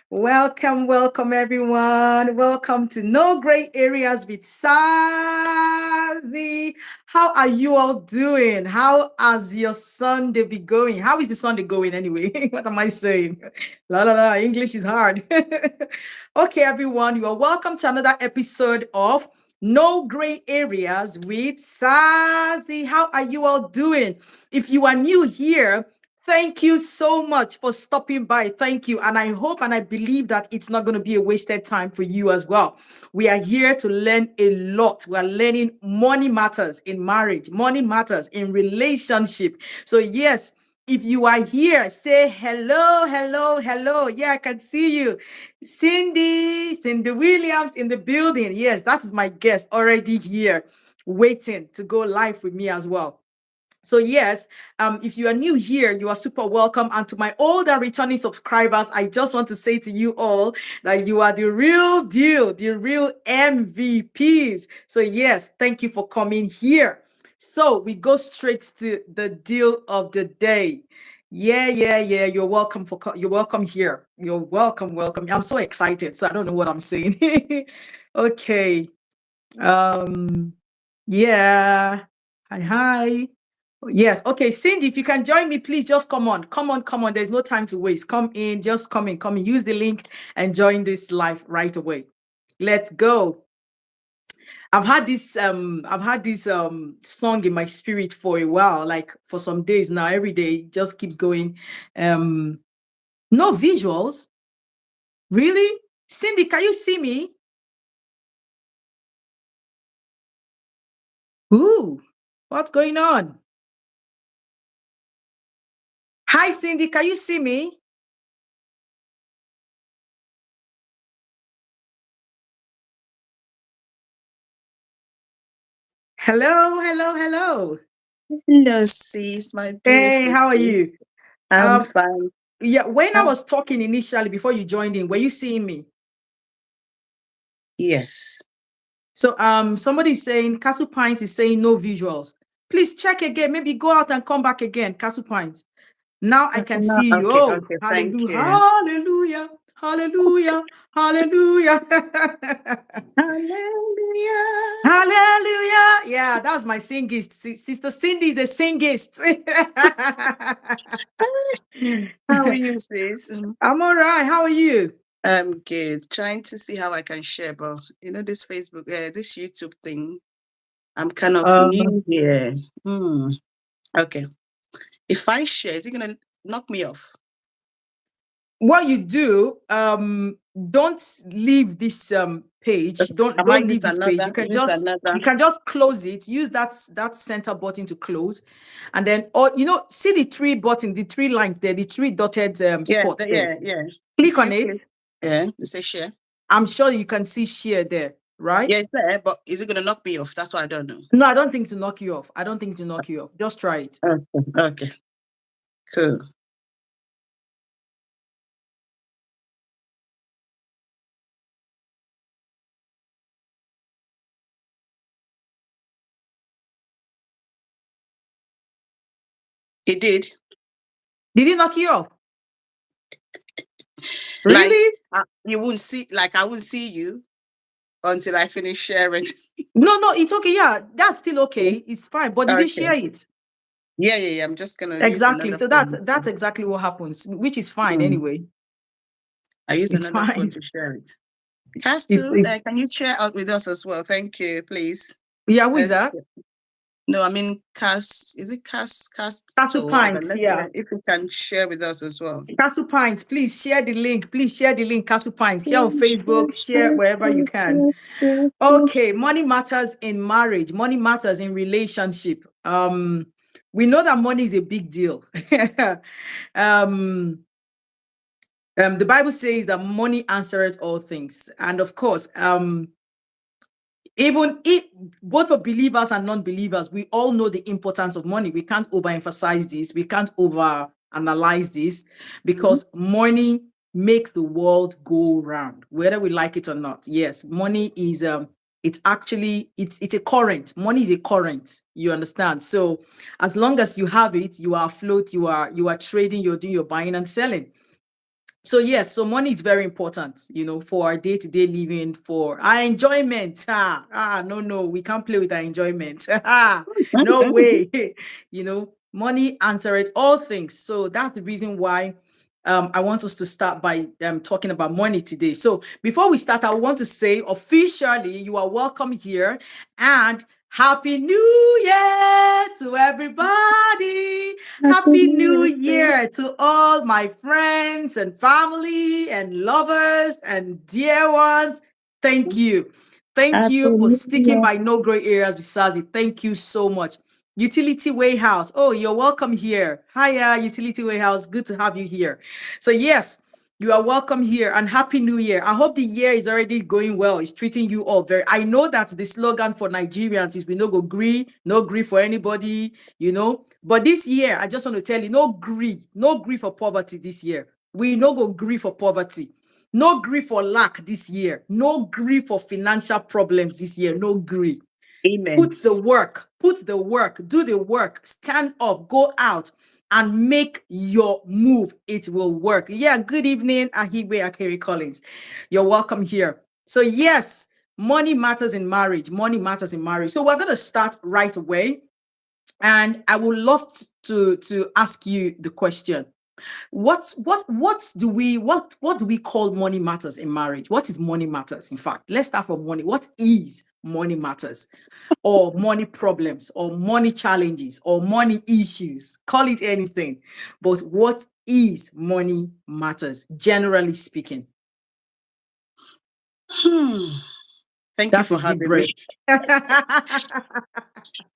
Welcome everyone. Welcome to No Gray Areas with Sazzy. How are you all doing? How has your Sunday been going? How is the Sunday going anyway? What am I saying? La la la, English is hard. Okay, everyone, you are welcome to another episode of No Gray Areas with Sazzy. How are you all doing? If you are new here, thank you so much for stopping by. Thank you. And I hope and I believe that it's not going to be a wasted time for you as well. We are here to learn a lot. We are learning money matters in marriage, money matters in relationship. So, yes, if you are here, say hello, hello, hello. Yeah, I can see you. Cindy Williams in the building. Yes, that is my guest already here, waiting to go live with me as well. So yes, if you are new here, you are super welcome. And to my old and returning subscribers, I just want to say to you all that you are the real deal, the real MVPs. So yes, thank you for coming here. So we go straight to the deal of the day. Yeah. You're welcome you're welcome here. You're welcome. I'm so excited. So I don't know what I'm saying. Okay. Yeah. Hi. Yes. Okay, Cindy, if you can join me, please just come on. Come on. There's no time to waste. Come in, just come in. Use the link and join this live right away. Let's go. I've had this song in my spirit for a while, like for some days now. Every day it just keeps going. No visuals. Really? Cindy, can you see me? Ooh, what's going on? Hi, Cindy, can you see me? Hello. Hello, sis, my Hey, beautiful how are sis. you? I'm Um, fine. yeah, when I Um, was talking initially before you joined in, were you seeing me? yes. So somebody's saying Castle Pines is saying no visuals. Please check again. Maybe go out and come back again. Castle Pines. Now I That's can not see you. okay. Oh, Okay, thank hallelujah, you. hallelujah, hallelujah, hallelujah. Hallelujah. Hallelujah. Yeah, that's my singist. Sister Cindy is a singist. How are you, sis? I'm all right. How are you? I'm good. Trying to see how I can share, but this Facebook, this YouTube thing. I'm kind of Um, new here. Okay. If I share, is it gonna knock me off? what you do, don't leave this page. Okay. Don't Am I leave use this page. another? Use You another. can just close it. Use that center button to close, and then, or see the three button, the three lines there, the three dotted Yeah, spots there. yeah. Click If on you it. click, yeah, you say share. I'm sure you can see share there, right? Yeah, it's there, but is it gonna knock me off? That's what I don't know. No, I don't think to knock you off. I don't think to knock you off. Just try it. Okay, cool. It did. Did it knock you off? Like Really? you won't see, like I won't see you until I finish sharing. No, it's okay. Yeah, that's still okay. It's fine. But did you Okay. share it? Yeah. I'm just gonna use Exactly. another So phone that's exactly what happens, which is fine mm, anyway. I use It's another phone fine. to share it. Cass It's, too, it's can you share out with us as well? Thank you, please. yeah, who is Let's, that? no, I mean Cass. Is it Cass Castle too? Pines, yeah. If you can share with us as well. Castle Pines, please share the link. Please share the link, Castle Pines. Share on Facebook, share wherever you can. Okay, money matters in marriage, money matters in relationship. We know that money is a big deal. um, the Bible says that money answereth all things. And of course, even if both for believers and non-believers, we all know the importance of money. We can't overemphasize this. We can't overanalyze this, because money makes the world go round, whether we like it or not. Yes, money is it's actually it's a current. Money is a current. You understand? So as long as you have it, you are afloat. You are trading. You're doing your buying and selling. So yes, so money is very important, for our day-to-day living, for our enjoyment. No, we can't play with our enjoyment. No way. Money answers all things. So that's the reason why I want us to start by talking about money today. So before we start, I want to say officially you are welcome here, and Happy New Year to everybody. Happy Happy New New Year, Year sis. to all my friends and family and lovers and dear ones. Thank you. Thank Happy you for New sticking Year. by No Gray Areas with Sazzy. Thank you so much. Utility Warehouse. Oh, you're welcome here. Hiya, Utility Warehouse. Good to have you here. So, yes, you are welcome here, and Happy New Year. I hope the year is already going well. It's treating you all very. I know that the slogan for Nigerians is we no go gree, no gree for anybody, But this year, I just want to tell you, no gree for poverty this year. We no go gree for poverty. No grief for lack this year. No grief for financial problems this year. No grief. Amen. Put the work, do the work, stand up, go out and make your move. It will work. Yeah, good evening, 𝙈�𝙣𝙣𝙈𝙖𝙣𝙠 Collins. You're welcome here. So yes, money matters in marriage. Money matters in marriage. So we're going to start right away. And I would love to ask you the question. What do we call money matters in marriage? What is money matters? In fact, let's start from money. What is money matters, or money problems, or money challenges, or money issues? Call it anything, but what is money matters, generally speaking? Thank you That's a for deep having me. breath.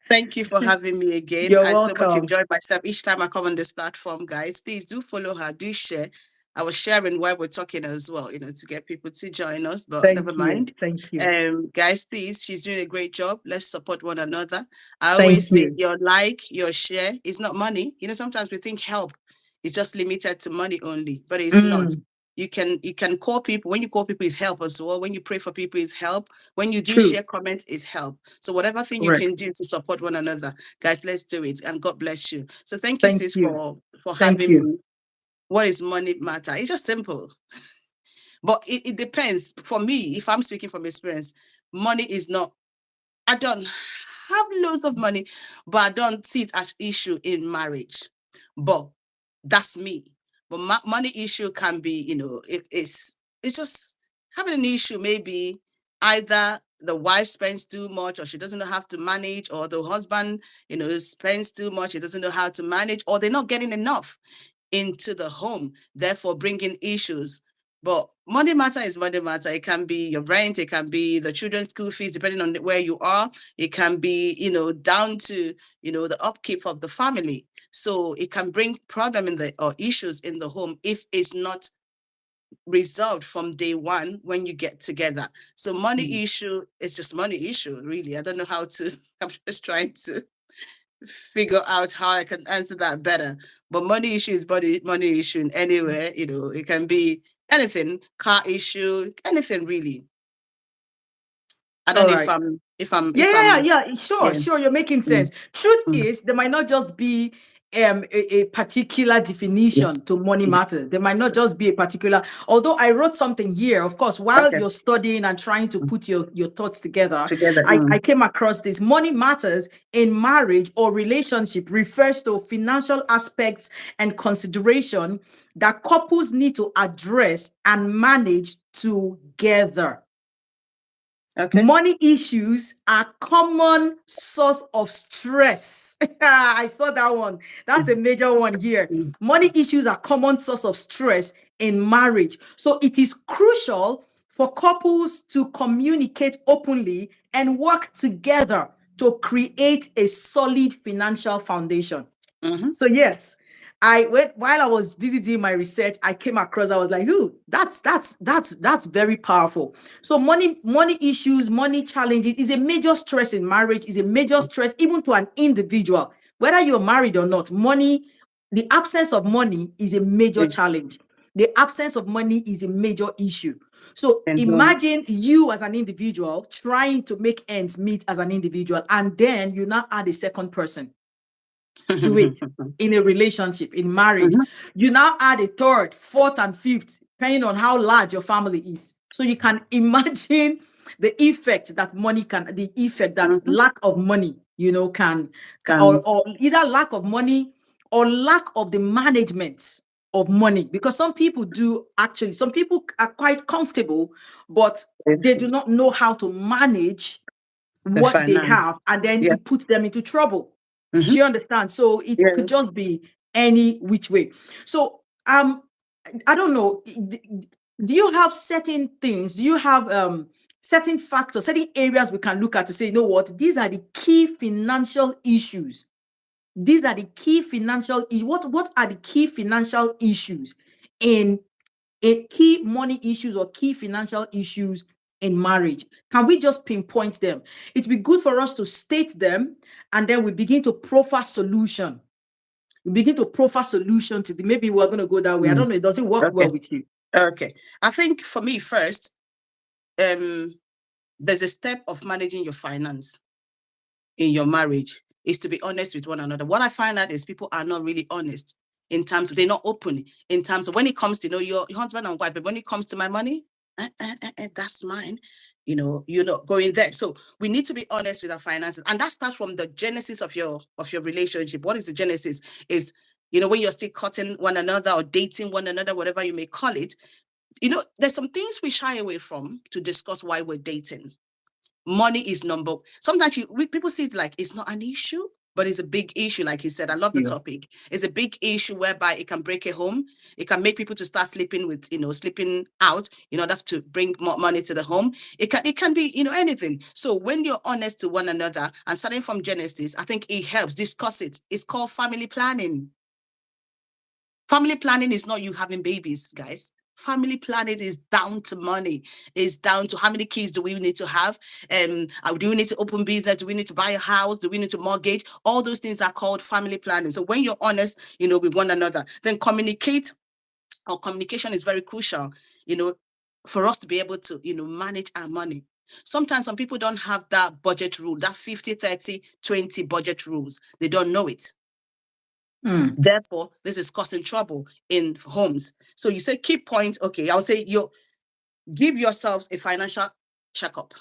Thank you for having me again. You're I so much welcome. enjoyed myself each time I come on this platform, guys. Please do follow her, do share. I was sharing while we're talking as well, to get people to join us, but never Thank you. mind. Thank you. Guys, please, she's doing a great job. Let's support one another. I Thank always say you. your like, your share is not money. Sometimes we think help is just limited to money only, but it's not. Mm, You can call people. When you call people, is help as well. When you pray for people, is help. When you do true. share comments, is help. So whatever thing you Correct. can do to support one another, guys, let's do it. And God bless you. So thank you, Thank sis, you. for Thank having you. me. What is money matter? It's just simple. But it depends. For me, if I'm speaking from experience, money is not, I don't have loads of money, but I don't see it as issue in marriage. But that's me. But money issue can be, it's just having an issue. Maybe either the wife spends too much, or she doesn't know how to manage, or the husband, spends too much, he doesn't know how to manage, or they're not getting enough into the home, therefore bringing issues. But money matter is money matter. It can be your rent, it can be the children's school fees, depending on where you are. It can be, down to, the upkeep of the family. So it can bring problem or issues in the home if it's not resolved from day one when you get together. So money issue is just money issue, really. I don't know how to, I'm just trying to figure out how I can answer that better. But money issue is money issue in anywhere, it can be anything, car issue, anything really. I don't All know right. Yeah, if yeah, I'm yeah, yeah. Sure, yeah. sure. You're making Mm, sense. Truth mm. is, there might not just be a particular Yes. definition to money Yes. matters. There might not just be a particular. Although I wrote something here, of course, while Okay. you're studying and trying to Mm. put your thoughts together, Together. I came across this. Money matters in marriage or relationship refers to financial aspects and consideration that couples need to address and manage together. Okay. Money issues are common source of stress. I saw that one. That's a Mm, major one here. mm. Money issues are common source of stress in marriage. So it is crucial for couples to communicate openly and work together to create a solid financial foundation. Mhm. So yes, I went while I was busy doing my research, I came across, I was like, ooh, that's very powerful. So money issues, money challenges is a major stress in marriage, is a major stress even to an individual, whether you're married or not. The absence of money is a major Yes. challenge. The absence of money is a major issue. So And imagine you as an individual trying to make ends meet as an individual, and then you now add a second person. to it in a relationship, in marriage. Mhm. You now add a third, fourth, and fifth, depending on how large your family is. So you can imagine the effect that money can, the effect that Mhm. lack of money, Can or either lack of money or lack of the management of money. Because some people do actually, some people are quite comfortable, but they do not know how to manage the what they finance. have, and then Yeah. it puts them into trouble. Hmm. Do you understand? So it could Yes. just be any which way. So I don't know. Do you have certain things? Do you have certain factors, certain areas we can look at to say, you know what, these are the key financial issues. These are the key financial what are the key financial issues in key money issues or key financial issues in marriage? Can we just pinpoint them? It'd be good for us to state them, and then we begin to proffer solution. We begin to proffer solution to the, maybe we're going to go that way. I Mm. don't know. It doesn't work Okay. well with you. Okay. I think for me first, there's a step of managing your finance in your marriage is to be honest with one another. What I find out is people are not really honest in terms of, they're not open in terms of when it comes to, your husband and wife, but when it comes to my money, that's mine. You're not going there. So we need to be honest with our finances, and that starts from the genesis of your relationship. What is the genesis? Is when you're still cutting one another or dating one another, whatever you may call it. There's some things we shy away from to discuss why we're dating. Money is number. Sometimes people see it like it's not an issue, but it's a big issue. Like you said, I love the Yeah. topic. It's a big issue whereby it can break a home. It can make people to start sleeping out in order to bring more money to the home. It can be anything. So when you're honest to one another and starting from Genesis, I think it helps discuss it. It's called family planning. Family planning is not you having babies, guys. Family planning is down to money. Is down to how many kids do we need to have? Do we need to open business? Do we need to buy a house? Do we need to mortgage? All those things are called family planning. So when you're honest, with one another, then communication is very crucial, for us to be able to, manage our money. Sometimes some people don't have that budget rule, that 50-30-20 budget rules. They don't know it. Therefore, this is causing trouble in homes. So you say key point. Okay, I'll say give yourselves a financial checkup.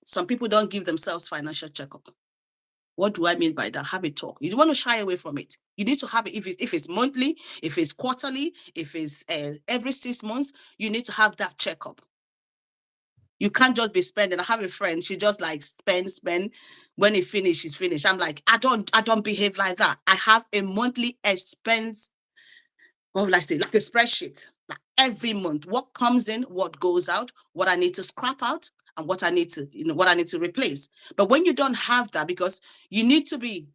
Some people don't give themselves financial checkup. What do I mean by that? Have a talk. You don't want to shy away from it. You need to have it. If it's monthly, if it's quarterly, if it's every 6 months, you need to have that checkup. You can't just be spending. I have a friend, she just like spend. When it finishes, she's finished. I'm like, I don't behave like that. I have a monthly expense, what will I say, like a spreadsheet. Like every month, what comes in, what goes out, what I need to scrap out, and what I need to replace. But when you don't have that, because you need to be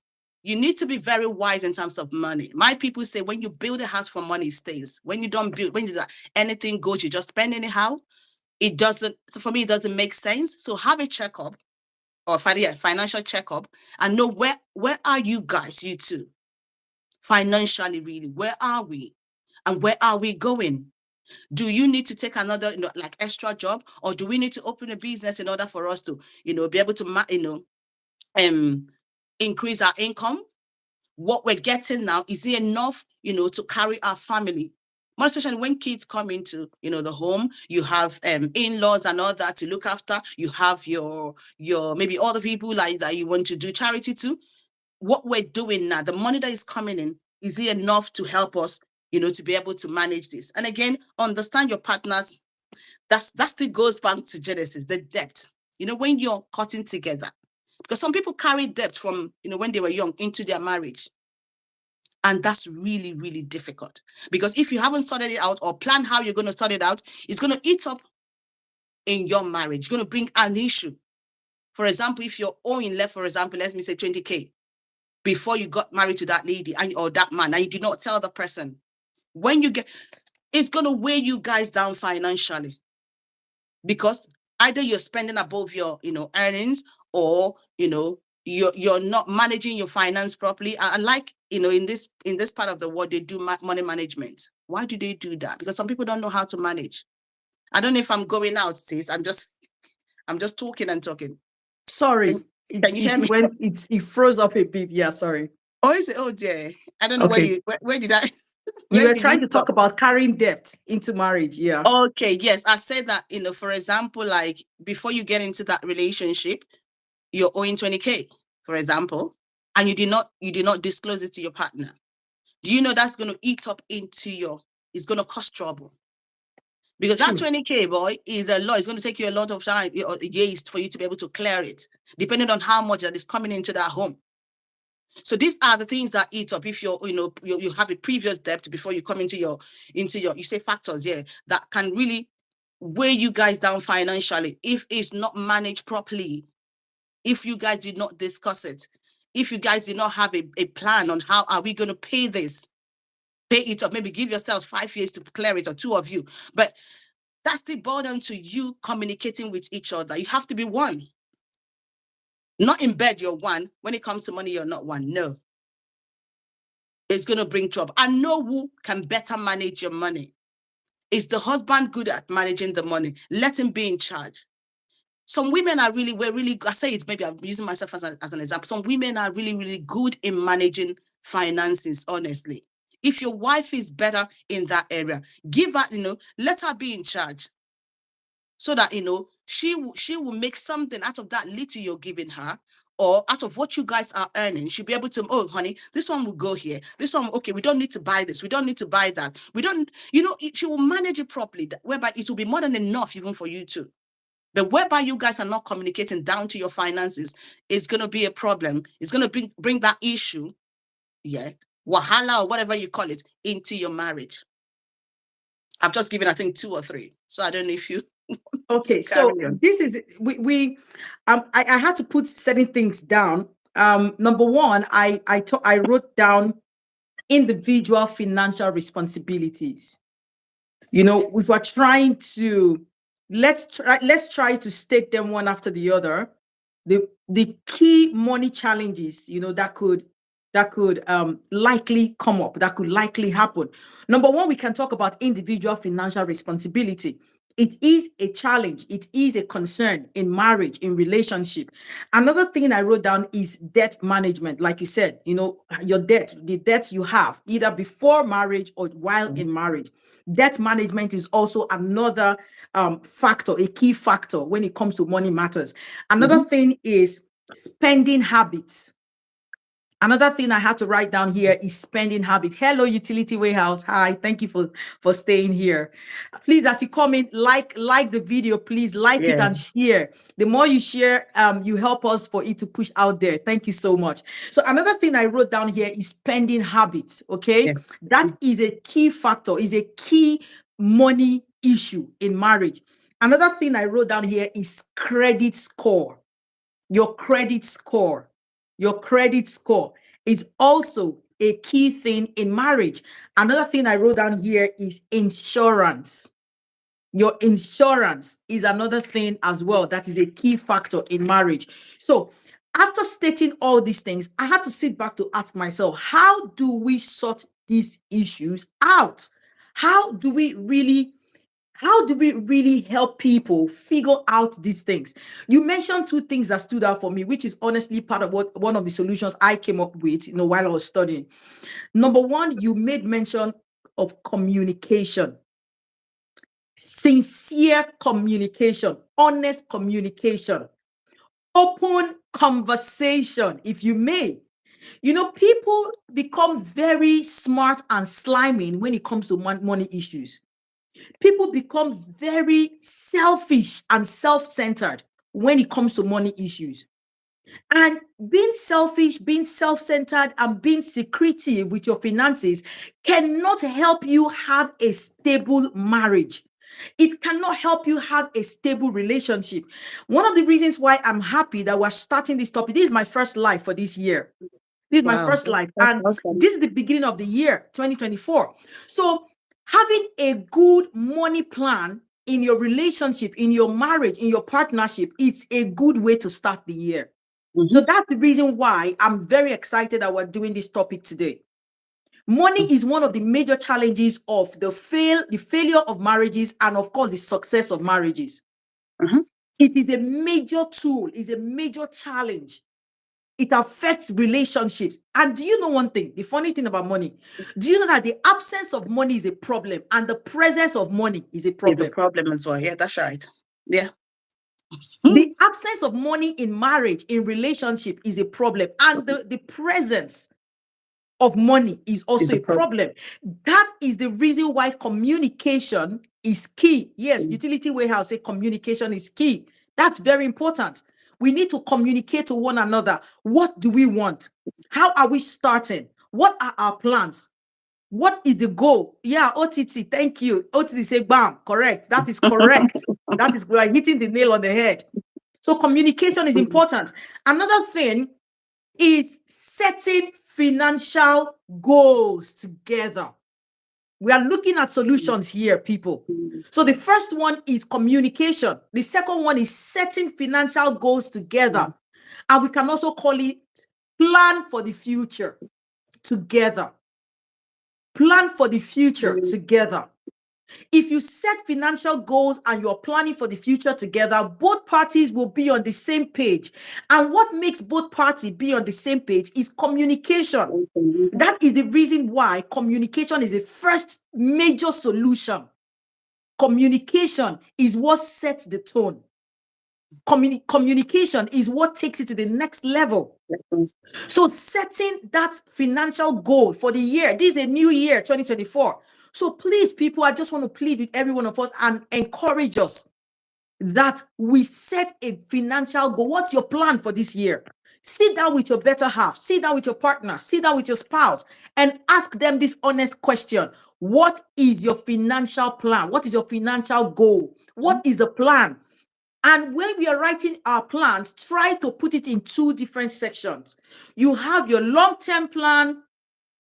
very wise in terms of money. My people say when you build a house for money, it stays. When you don't build, when anything goes, you just spend anyhow. It doesn't, for me, it doesn't make sense. So have a checkup or financial checkup and know where are you guys, you two, financially, really, where are we and where are we going? Do you need to take another, like extra job, or do we need to open a business in order for us to, be able to, increase our income? What we're getting now, is it enough, to carry our family? More especially when kids come into, the home, you have in-laws and all that to look after. You have your maybe other people like that you want to do charity to. What we're doing now, the money that is coming in, is it enough to help us, to be able to manage this? And again, understand your partners. That still goes back to Genesis, the debt. When you're cutting together, because some people carry debt from, when they were young into their marriage. And that's really, really difficult, because if you haven't sorted it out or plan how you're going to sort it out, it's going to eat up in your marriage. It's going to bring an issue. For example, if you're owing left, for example, let me say 20K before you got married to that lady or that man, and you did not tell the person, when you get, it's going to weigh you guys down financially, because either you're spending above your, earnings, or, you're not managing your finance properly. And like, in this part of the world, they do money management. Why do they do that? Because some people don't know how to manage. I don't know if I'm going out, sis. I'm just talking and talking. Sorry, Can you hear me? it froze up a bit. Yeah, sorry. Oh, is it? Oh dear. I don't know Okay. where did I You where were did we trying to talk stop? about carrying debt into marriage. Yeah. Okay, yes. I said that, for example, like before you get into that relationship, you're owing 20K, for example, and you did not disclose it to your partner. Do you know that's going to eat up into it's going to cause trouble? Because that True. 20K, boy, is a lot. It's going to take you a lot of time, years for you to be able to clear it, depending on how much that is coming into that home. So these are the things that eat up. If you have a previous debt before you come into your you say factors, yeah, that can really weigh you guys down financially if it's not managed properly. If you guys did not discuss it, if you guys did not have a plan on how are we going to pay this, pay it up, maybe give yourselves 5 years to clear it, or two of you. But that's still boiled down to you communicating with each other. You have to be one. Not in bed, you're one. When it comes to money, you're not one. No. It's going to bring trouble. I know who can better manage your money. Is the husband good at managing the money? Let him be in charge. Some women I say it, maybe I'm using myself as an example. Some women are really, really good in managing finances, honestly. If your wife is better in that area, give her, let her be in charge. So that, she will make something out of that little you're giving her, or out of what you guys are earning. She'll be able to, oh, honey, this one will go here. This one, okay, we don't need to buy this. We don't need to buy that. We don't, she will manage it properly, whereby it will be more than enough even for you too. But whereby you guys are not communicating down to your finances, it's going to be a problem. It's going to bring that issue, yeah, wahala or whatever you call it, into your marriage. I've just given, I think, 2 or 3. So I don't know if you Okay, carry so on. this is I had to put certain things down. Number one, I wrote down individual financial responsibilities. We were trying to let's try to state them one after the other. The key money challenges, that could likely come up, that could likely happen. Number one, we can talk about individual financial responsibility. It is a challenge, it is a concern in marriage, in relationship. Another thing I wrote down is debt management. Like you said, your debt, the debts you have either before marriage or while in marriage. Debt management is also another factor, a key factor when it comes to money matters. Another Mhm. thing is spending habits. Another thing I had to write down here is spending habit. Hello, Utility Warehouse. Hi, thank you for staying here. Please, as you comment, like the video, please like it Yeah. and share. The more you share, you help us for it to push out there. Thank you so much. So another thing I wrote down here is spending habits. Okay, Yeah. that is a key factor, is a key money issue in marriage. Another thing I wrote down here is credit score. Your credit score. Your credit score is also a key thing in marriage. Another thing I wrote down here is insurance. Your insurance is another thing as well that is a key factor in marriage. So, after stating all these things, I had to sit back to ask myself, how do we sort these issues out? How do we really how do we really help people figure out these things? You mentioned two things that stood out for me, which is honestly part of what one of the solutions I came up with, while I was studying. Number one, you made mention of communication, sincere communication, honest communication, open conversation, if you may. People become very smart and sliming when it comes to money issues. People become very selfish and self-centered when it comes to money issues. And being selfish, being self-centered, and being secretive with your finances cannot help you have a stable marriage. It cannot help you have a stable relationship. One of the reasons why I'm happy that we're starting this topic, this is my first live for this year. This is my Wow. first life. That's And awesome. this is the beginning of the year, 2024. So having a good money plan in your relationship, in your marriage, in your partnership, it's a good way to start the year. So Mhm. that's the reason why I'm very excited that we're doing this topic today. Money is one of the major challenges of the failure of marriages, and of course the success of marriages. Mhm. It is a major tool, is a major challenge It affects relationships. And do you know one thing? The funny thing about money, do you know that the absence of money is a problem and the presence of money is a problem? It's a problem as well. Yeah, that's right. Yeah. The absence of money in marriage, in relationship, is a problem. And the presence of money is also a problem. That is the reason why communication is key. Yes, Utility Warehouse say communication is key. That's very important. We need to communicate to one another. What do we want? How are we starting? What are our plans? What is the goal? Yeah, OTT, thank you. OTT say, bam, correct. That is correct. That is like hitting the nail on the head. So communication is important. Another thing is setting financial goals together. We are looking at solutions here, people. So the first one is communication. The second one is setting financial goals together. And we can also call it plan for the future together. Plan for the future together. If you set financial goals and you're planning for the future together, both parties will be on the same page. And what makes both parties be on the same page is communication. That is the reason why communication is the first major solution. Communication is what sets the tone. Communication is what takes it to the next level. So setting that financial goal for the year, this is a new year, 2024. So please, people, I just want to plead with every one of us and encourage us that we set a financial goal. What's your plan for this year? Sit down with your better half, sit down with your partner, sit down with your spouse, and ask them this honest question. What is your financial plan? What is your financial goal? What is the plan? And when we are writing our plans, try to put it in two different sections. You have your long-term plan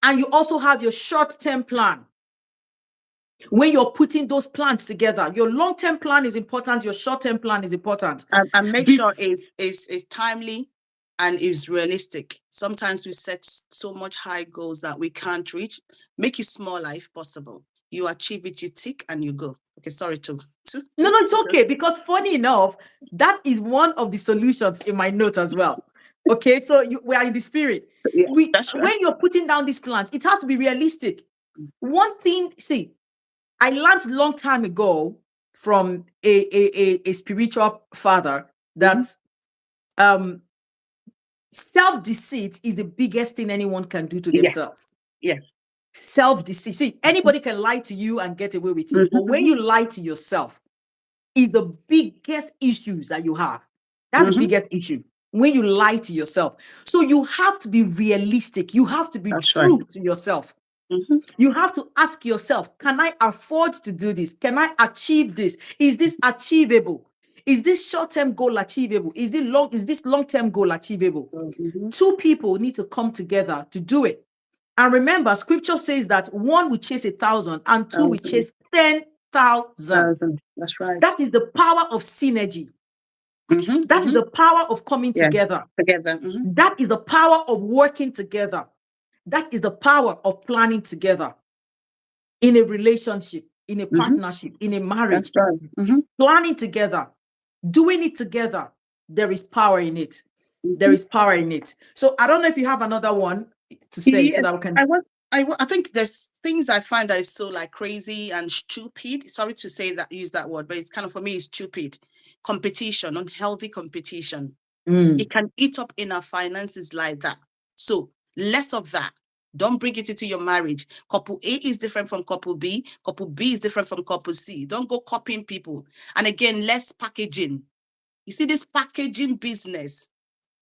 and you also have your short-term plan. When you're putting those plans together, your long-term plan is important, your short-term plan is important. And make sure it's timely and is realistic. Sometimes we set so much high goals that we can't reach. Make it smaller if possible. You achieve it, you tick and you go. Okay, sorry to No, it's okay, because funny enough, that is one of the solutions in my note as well. Okay, so we are in the spirit. Yeah, that's right. When you're putting down these plans, it has to be realistic. One thing, see, I learned a long time ago from a spiritual father that self-deceit is the biggest thing anyone can do to themselves. Yeah. Self-deceit. See, anybody can lie to you and get away with it. But when you lie to yourself, is the biggest issues that you have. That's the biggest issue. When you lie to yourself. So you have to be realistic. You have to be true to yourself. You have to ask yourself, can I afford to do this? Can I achieve this? Is this achievable? Is this short-term goal achievable? Is this long-term goal achievable? Two people need to come together to do it. And remember, scripture says that one will chase 1,000 and two will chase 10,000. That's right. That is the power of synergy. That is the power of coming together. That is the power of working together. That is the power of planning together in a relationship, in a partnership, in a marriage. That's right. Planning together, doing it together. There is power in it. There is power in it. So I don't know if you have another one to say so that we can. I think there's things I find that is so like crazy and stupid. Sorry to say that, use that word, but it's kind of, for me, it's stupid. Competition, unhealthy competition. It can eat up in our finances like that. So less of that. Don't bring it into your marriage. Couple A is different from couple B. Couple B is different from couple C. Don't go copying people. And again, less packaging. You see, this packaging business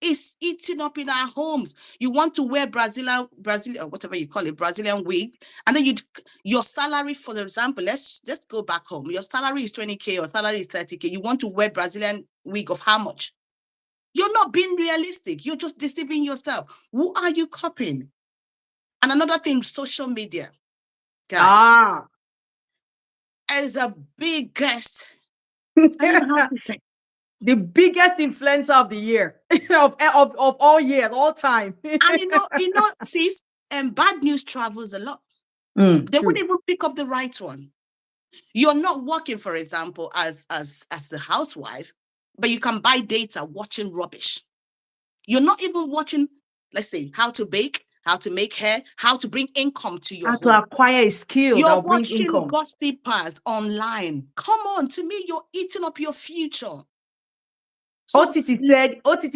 is eating up in our homes. You want to wear Brazilian, or whatever you call it, Brazilian wig, and then your salary, for example, let's just go back home. Your salary is 20K, your salary is 30K. You want to wear Brazilian wig of how much? You're not being realistic. You're just deceiving yourself. Who are you copying? And another thing, social media, guys, is a biggest. I don't know how to say. The biggest influencer of the year, of all years, all time. And you know, sis, bad news travels a lot. They wouldn't even pick up the right one. You're not working, for example, as the housewife, but you can buy data watching rubbish. You're not even watching, let's say, how to bake, how to make hair, how to bring income to your How to home. acquire a skill that You're will bring watching income. gossipers online. Come on, to me, you're eating up your future. So OTT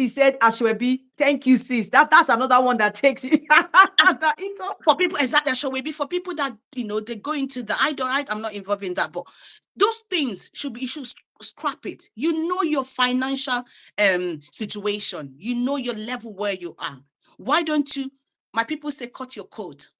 said, Ashwebi, thank you, sis. That's another one that takes it. That for people, exactly, so maybe for people that, they go into the, I'm not involved in that, but those things you should scrap it. You know your financial situation. You know your level where you are. Why don't you, my people say, cut your coat,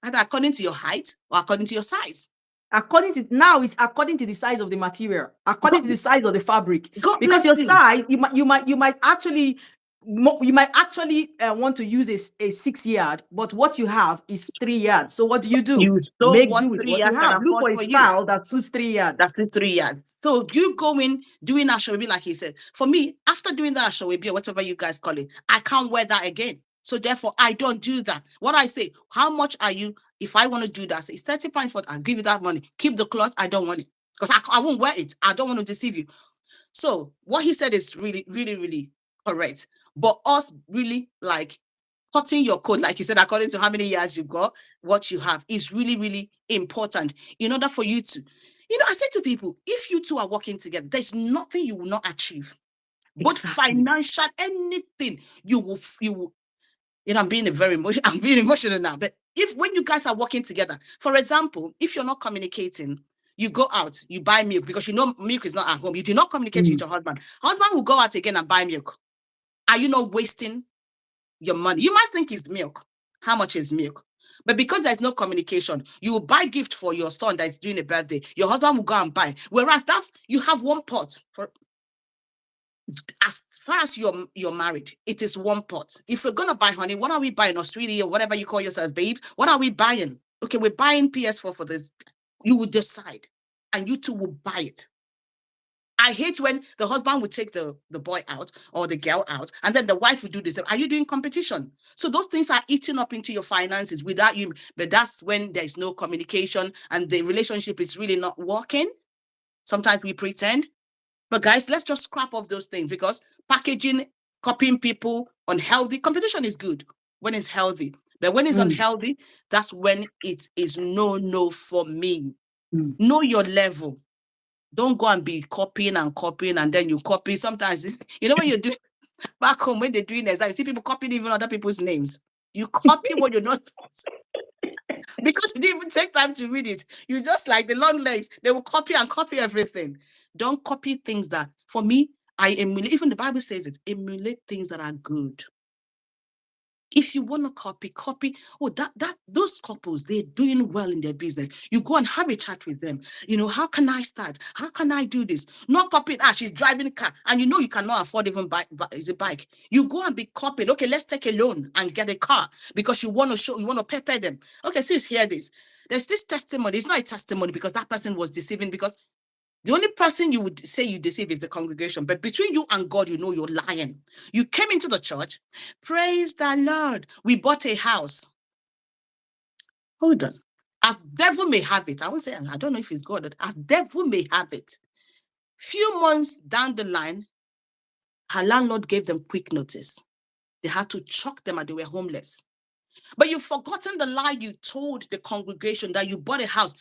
either according to your height or according to your size. It's according to the size of the material, according God, to the size of the fabric. God Because bless your you. size, you might actually want to use a 6 yard, but what you have is 3 yards. So what do? So Make what do with three what you years can have. Look afford for a for you? style that suits 3 yards. That's the 3 years. So you go in doing Ashwebi, like he said. For me, after doing that Ashwebi or whatever you guys call it, I can't wear that again. So therefore, I don't do that. What I say, how much are you? If I want to do that, it's 30 pounds for it. I'll give you that money. Keep the cloth. I don't want it because I won't wear it. I don't want to deceive you. So what he said is really, really, really correct. But us really like cutting your coat, like you said, according to how many years you got, what you have is really, really important in order for you to, I say to people, if you two are working together, there's nothing you will not achieve. Both Exactly. financial, anything you will, I'm being I'm being emotional now. But when you guys are working together, for example, if you're not communicating, you go out, you buy milk because milk is not at home. You do not communicate with your husband. Husband will go out again and buy milk. Are you not wasting your money? You must think it's milk. How much is milk? But because there's no communication, you will buy gift for your son that's doing a birthday. Your husband will go and buy. Whereas you have one pot for. As far as you're married, it is one pot. If we're gonna buy honey, what are we buying? Australia or whatever you call yourselves, babe. What are we buying? Okay, we're buying PS4 for this. You will decide, and you two will buy it. I hate when the husband would take the boy out or the girl out, and then the wife would do this. Are you doing competition? So those things are eating up into your finances without you. But that's when there's no communication and the relationship is really not working. Sometimes we pretend. But guys, let's just scrap off those things because packaging, copying people, unhealthy. Competition is good when it's healthy. But when it's unhealthy, that's when it is no for me. Know your level. Don't go and be copying and then you copy. Sometimes, when you do back home, when they're doing exam, you see people copying even other people's names. You copy what you're not because you didn't even take time to read it. You just like the long legs, they will copy everything. Don't copy things that, for me, I emulate. Even the Bible says it, emulate things that are good. If you want to copy, those couples, they're doing well in their business. You go and have a chat with them. How can I start? How can I do this? Not copying, she's driving a car, and you cannot afford even is a bike. You go and be copying. Okay, let's take a loan and get a car because you want to pepper them. Okay, sis, hear this. There's this testimony. It's not a testimony because that person was deceiving because the only person you would say you deceive is the congregation. But between you and God, you're lying. You came into the church. Praise the Lord. We bought a house. Hold on. As devil may have it, I won't say, I don't know if it's God. As devil may have it. Few months down the line, her landlord gave them quick notice. They had to chuck them and they were homeless. But you've forgotten the lie you told the congregation that you bought a house.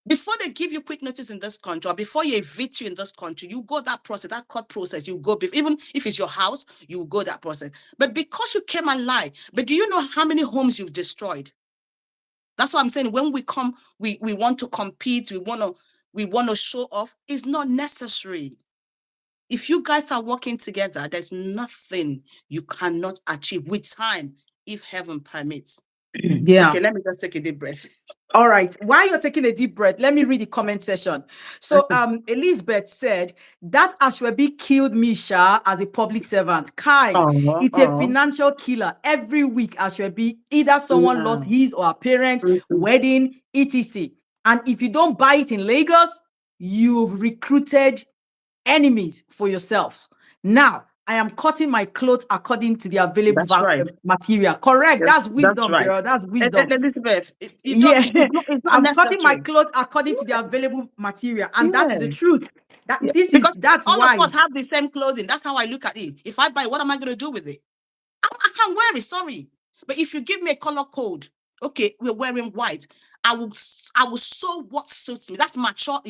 Before they give you quick notice in this country, or before you evict you in this country, you go that process, that court process, you go, even if it's your house, you go that process. But because you came and lied, but do you know how many homes you've destroyed? That's what I'm saying. When we come, we want to compete, we want to show off. It's not necessary. If you guys are working together, there's nothing you cannot achieve with time, if heaven permits. Yeah. Okay, let me just take a deep breath. All right. While you're taking a deep breath, let me read the comment section. So Elizabeth said, that Ashwebi killed me, Sha, as a public servant. Kai, it's a financial killer. Every week, Ashwebi, either someone lost his or her parents, wedding, etc. And if you don't buy it in Lagos, you've recruited enemies for yourself. Now, I am cutting my clothes according to the available material. Correct. That's wisdom, right. girl. That's wisdom. Elizabeth, Yeah, it's not I'm necessary. cutting my clothes according to the available material, and that is the truth. Because That's all of us wise. have the same clothing. That's how I look at it. If I buy, what am I going to do with it? can't wear it, sorry. But if you give me a color code, okay, we're wearing white, I will sew what suits me. That's mature,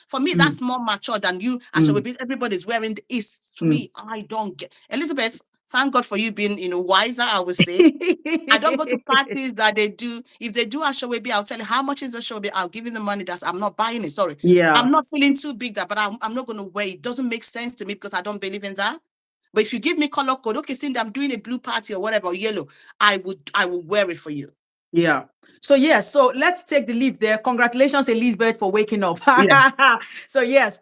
for me, that's more mature than you. Everybody's wearing the East. For me, I don't get. Elizabeth, thank God for you being, wiser, I would say. I don't go to parties that they do. If they do Ashwebi, I'll tell you how much is the Ashwebi. I'll give you the money. I'm not buying it. Sorry. Yeah. I'm not feeling too big that, but I'm not going to wear it. It doesn't make sense to me because I don't believe in that. But if you give me color code, okay, Cindy, I'm doing a blue party or whatever, or yellow, I will wear it for you. Yeah. So yes, so let's take the leap there. Congratulations, Elizabeth, for waking up. Yeah. So yes,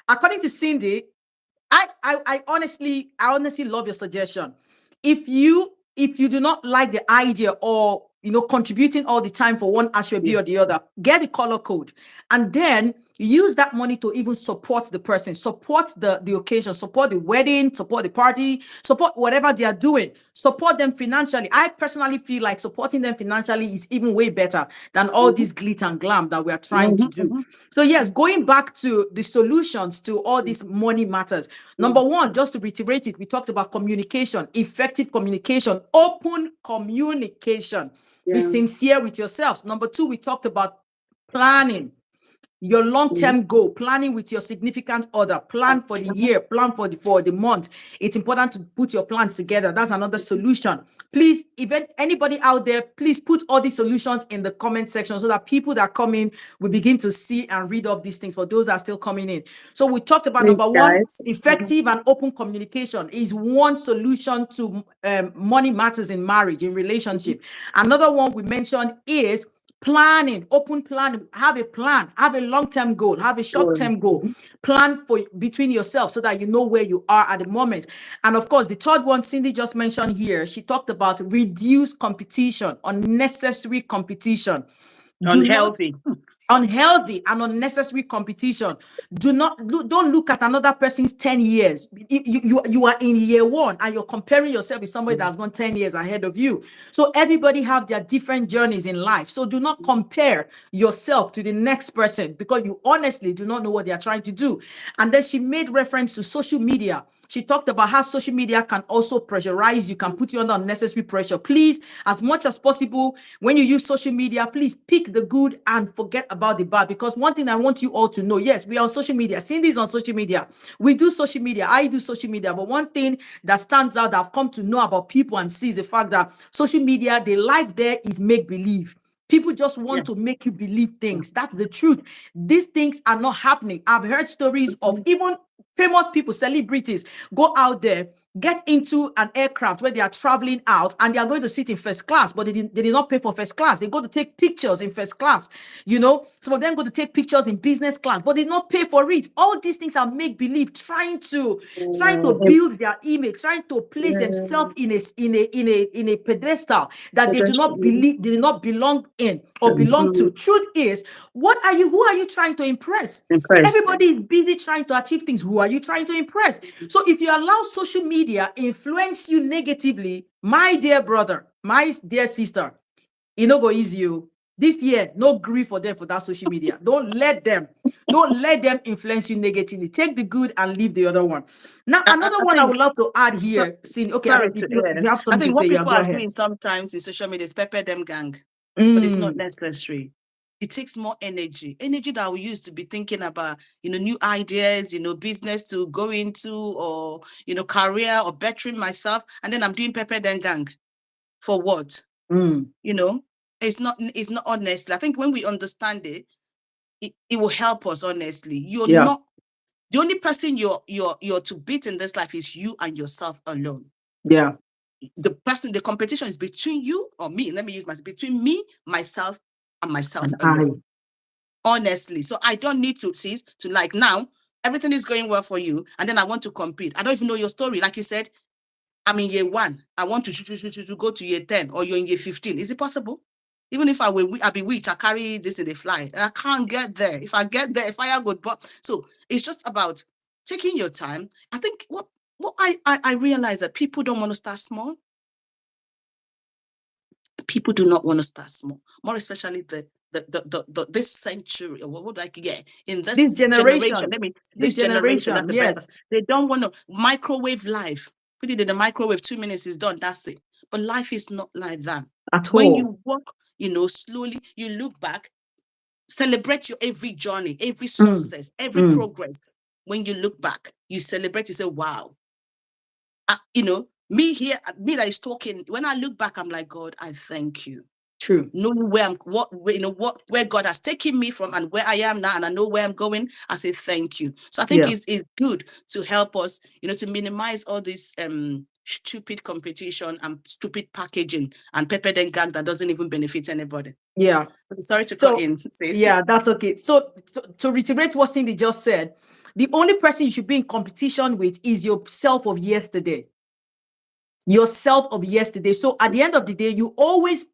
according to Cindy, I honestly love your suggestion. If you do not like the idea or contributing all the time for one Ashwebi or the other, get the color code and then use that money to even support the person, support the occasion, support the wedding, support the party, support whatever they are doing, support them financially. I personally feel like supporting them financially is even way better than all this glitter and glam that we are trying to do. So yes, going back to the solutions to all these money matters. Number one, just to reiterate it, we talked about communication, effective communication, open communication. Be sincere with yourselves. Number two, we talked about planning. Your long-term goal, planning with your significant other, plan for the year, plan for the month. It's important to put your plans together. That's another solution. Please, if anybody out there, please put all these solutions in the comment section so that people that come in will begin to see and read up these things for those that are still coming in. So we talked about number one, effective and open communication is one solution to money matters in marriage, in relationship. Another one we mentioned is planning, open planning. Have a plan, have a long-term goal, have a short-term goal. Plan for between yourself so that you know where you are at the moment. And of course, the third one Cindy just mentioned here, she talked about reduce competition, unnecessary competition. Unhealthy and unnecessary competition. Don't look at another person's 10 years. You are in year one and you're comparing yourself with somebody that's gone 10 years ahead of you. So everybody have their different journeys in life. So do not compare yourself to the next person because you honestly do not know what they are trying to do. And then she made reference to social media. She talked about how social media can also pressurize you, can put you under unnecessary pressure. Please, as much as possible, when you use social media, please pick the good and forget about the bad. Because one thing I want you all to know, yes, we are on social media. Cindy's on social media. We do social media. I do social media. But one thing that stands out that I've come to know about people and see is the fact that social media, the life there is make-believe. People just want to make you believe things. That's the truth. These things are not happening. I've heard stories of even famous people, celebrities, go out there, get into an aircraft where they are traveling out and they are going to sit in first class, but they did not pay for first class. They go to take pictures in first class. Some of them go to take pictures in business class, but they did not pay for it. All these things are make-believe, trying to build their image, trying to place themselves in a pedestal that they do not believe, they do not belong in or belong to. Truth is, who are you trying to impress? Everybody is busy trying to achieve things. Who are you trying to impress? So if you allow social media influence you negatively, my dear brother, my dear sister, it no go easy you. This year, no grief for them for that social media. Don't let them influence you negatively. Take the good and leave the other one. Now, another one I would love to add here. Okay, you have I something think to what say. Yeah, people go are ahead. doing sometimes in social media is pepper them gang, but it's not necessary. It takes more energy that we use to be thinking about, new ideas, business to go into or, career or bettering myself. And then I'm doing pepper them gang for what? It's not honestly. I think when we understand it will help us. Honestly, you're not the only person you're to beat in this life is you and yourself alone. Yeah. The competition is between you or me. Let me use between me, myself, and myself alone. Honestly. So I don't need to like now, everything is going well for you. And then I want to compete. I don't even know your story. Like you said, I'm in year 1. I want to go to year 10 or you're in year 15. Is it possible? Even if I be weak, I carry this in the fly. I can't get there. If I get there, fire go. So it's just about taking your time. I think what I realize that people don't want to start small. People do not want to start small, more especially this century, or what I get in this generation. This generation, that's the better. They don't want to microwave life. Put it in the microwave, 2 minutes is done. That's it. But life is not like that. At When all. you walk, slowly, you look back, celebrate your every journey, every Mm, success, every mm, progress. When you look back, you celebrate, you say, wow. Me that is talking, when I look back, I'm like, God, I thank you. true. Knowing where God has taken me from and where I am now, and I know where I'm going, I say thank you. So I think Yeah. it's good to help us, to minimize all this stupid competition and stupid packaging and pepper and gag that doesn't even benefit anybody. Yeah. Sorry to cut So, in, Stacey. yeah, that's okay. So, to reiterate what Cindy just said, the only person you should be in competition with is yourself of yesterday. Yourself of yesterday. So, at the end of the day, you always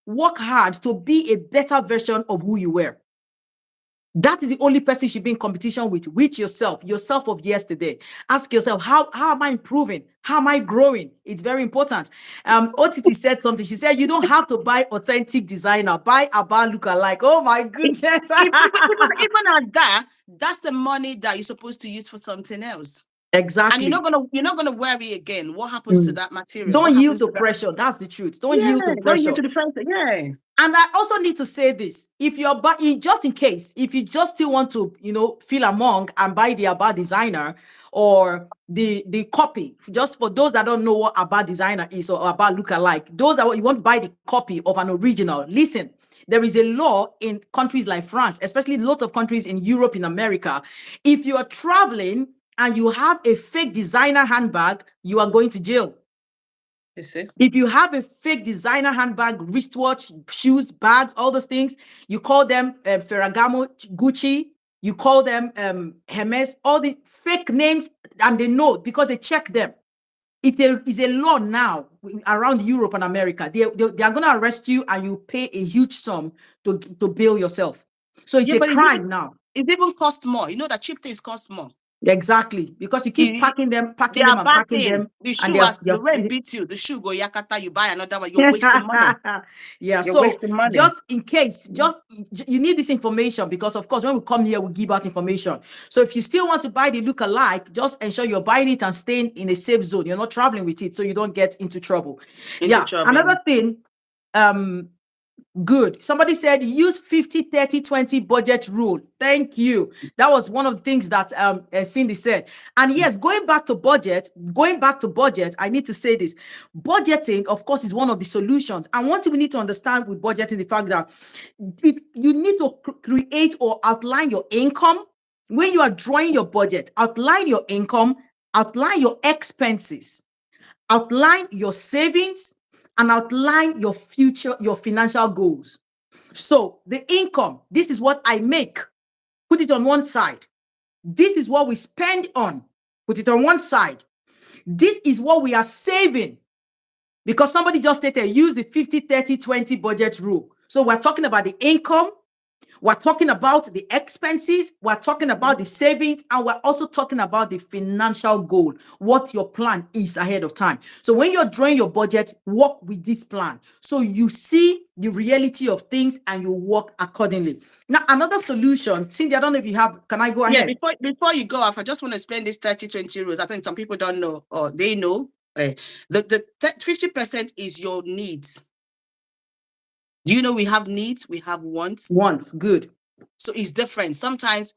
work hard to be a better version of who you were. That is the only person you should be in competition with yourself of yesterday. Ask yourself, how am I improving? How am I growing? It's very important. OTT said something. She said, you don't have to buy authentic designer, buy Aba lookalike. Oh my goodness. Even at that, that's the money that you're supposed to use for something else. And Exactly. you're not gonna worry again. What happens to Mm. that material? What Don't yield happens to to that? pressure. That's the truth. Don't Yeah, yield to don't yield pressure. to the pressure. Yeah. And I also need to say this: if you're just in case, if you just still want to, feel among and buy the Aba designer or the copy, just for those that don't know what Aba designer is or Aba lookalike, those that you want to buy the copy of an original. Listen, there is a law in countries like France, especially lots of countries in Europe, in America. If you are traveling and you have a fake designer handbag, you are going to jail. You see? If you have a fake designer handbag, wristwatch, shoes, bags, all those things, you call them Ferragamo, Gucci, you call them Hermes, all these fake names, and they know because they check them. It's a law now around Europe and America. They are going to arrest you and you pay a huge sum to bail yourself. So it's Yeah, a but crime now. it even costs more. You know that cheap things cost more. Exactly, because you keep You, packing them, they are and packing backing them, the and shoe as they the are way it beats you. The shoe go yakata, you buy another one. You're wasting money. yeah. You're So wasting money. just in case, you need this information because, of course, when we come here, we give out information. So if you still want to buy the look-alike, just ensure you're buying it and staying in a safe zone. You're not traveling with it, so you don't get into trouble. Into Yeah. trouble. Another thing, good. Somebody said use 50-30-20 budget rule. Thank you. That was one of the things that Cindy said. And yes, going back to budget, I need to say this. Budgeting, of course, is one of the solutions. And one thing we need to understand with budgeting, the fact that if you need to create or outline your income when you are drawing your budget, outline your income, outline your expenses, outline your savings, and outline your financial goals. So the income, this is what I make, put it on one side. This is what we spend on, put it on one side. This is what we are saving, because somebody just stated use the 50-30-20 budget rule. So we're talking about the income, we're talking about the expenses, we're talking about the savings, and we're also talking about the financial goal, what your plan is ahead of time. So when you're drawing your budget, work with this plan. So you see the reality of things and you work accordingly. Now, another solution, Cindy, I don't know if you have, can I go Yeah, ahead? before you go off, I just want to explain this 30-20 rules. I think some people don't know or they know. The 50% is your needs. Do you know we have needs? We have wants. Want, good. So it's different. Sometimes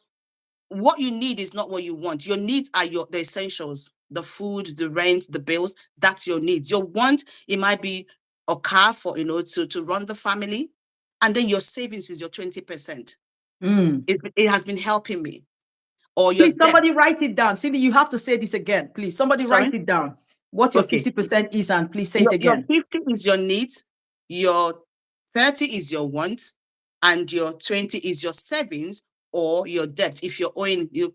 what you need is not what you want. Your needs are the essentials, the food, the rent, the bills. That's your needs. Your want, it might be a car for, to run the family. And then your savings is your 20%. It has been helping me. Or your Please, debt. somebody write it down. Cindy, you have to say this again, please. Somebody Sorry? write it down. What your Okay. 50% is, and please say it Your again. 50 is your needs, your 30 is your want, and your 20 is your savings or your debt. If you're owing, you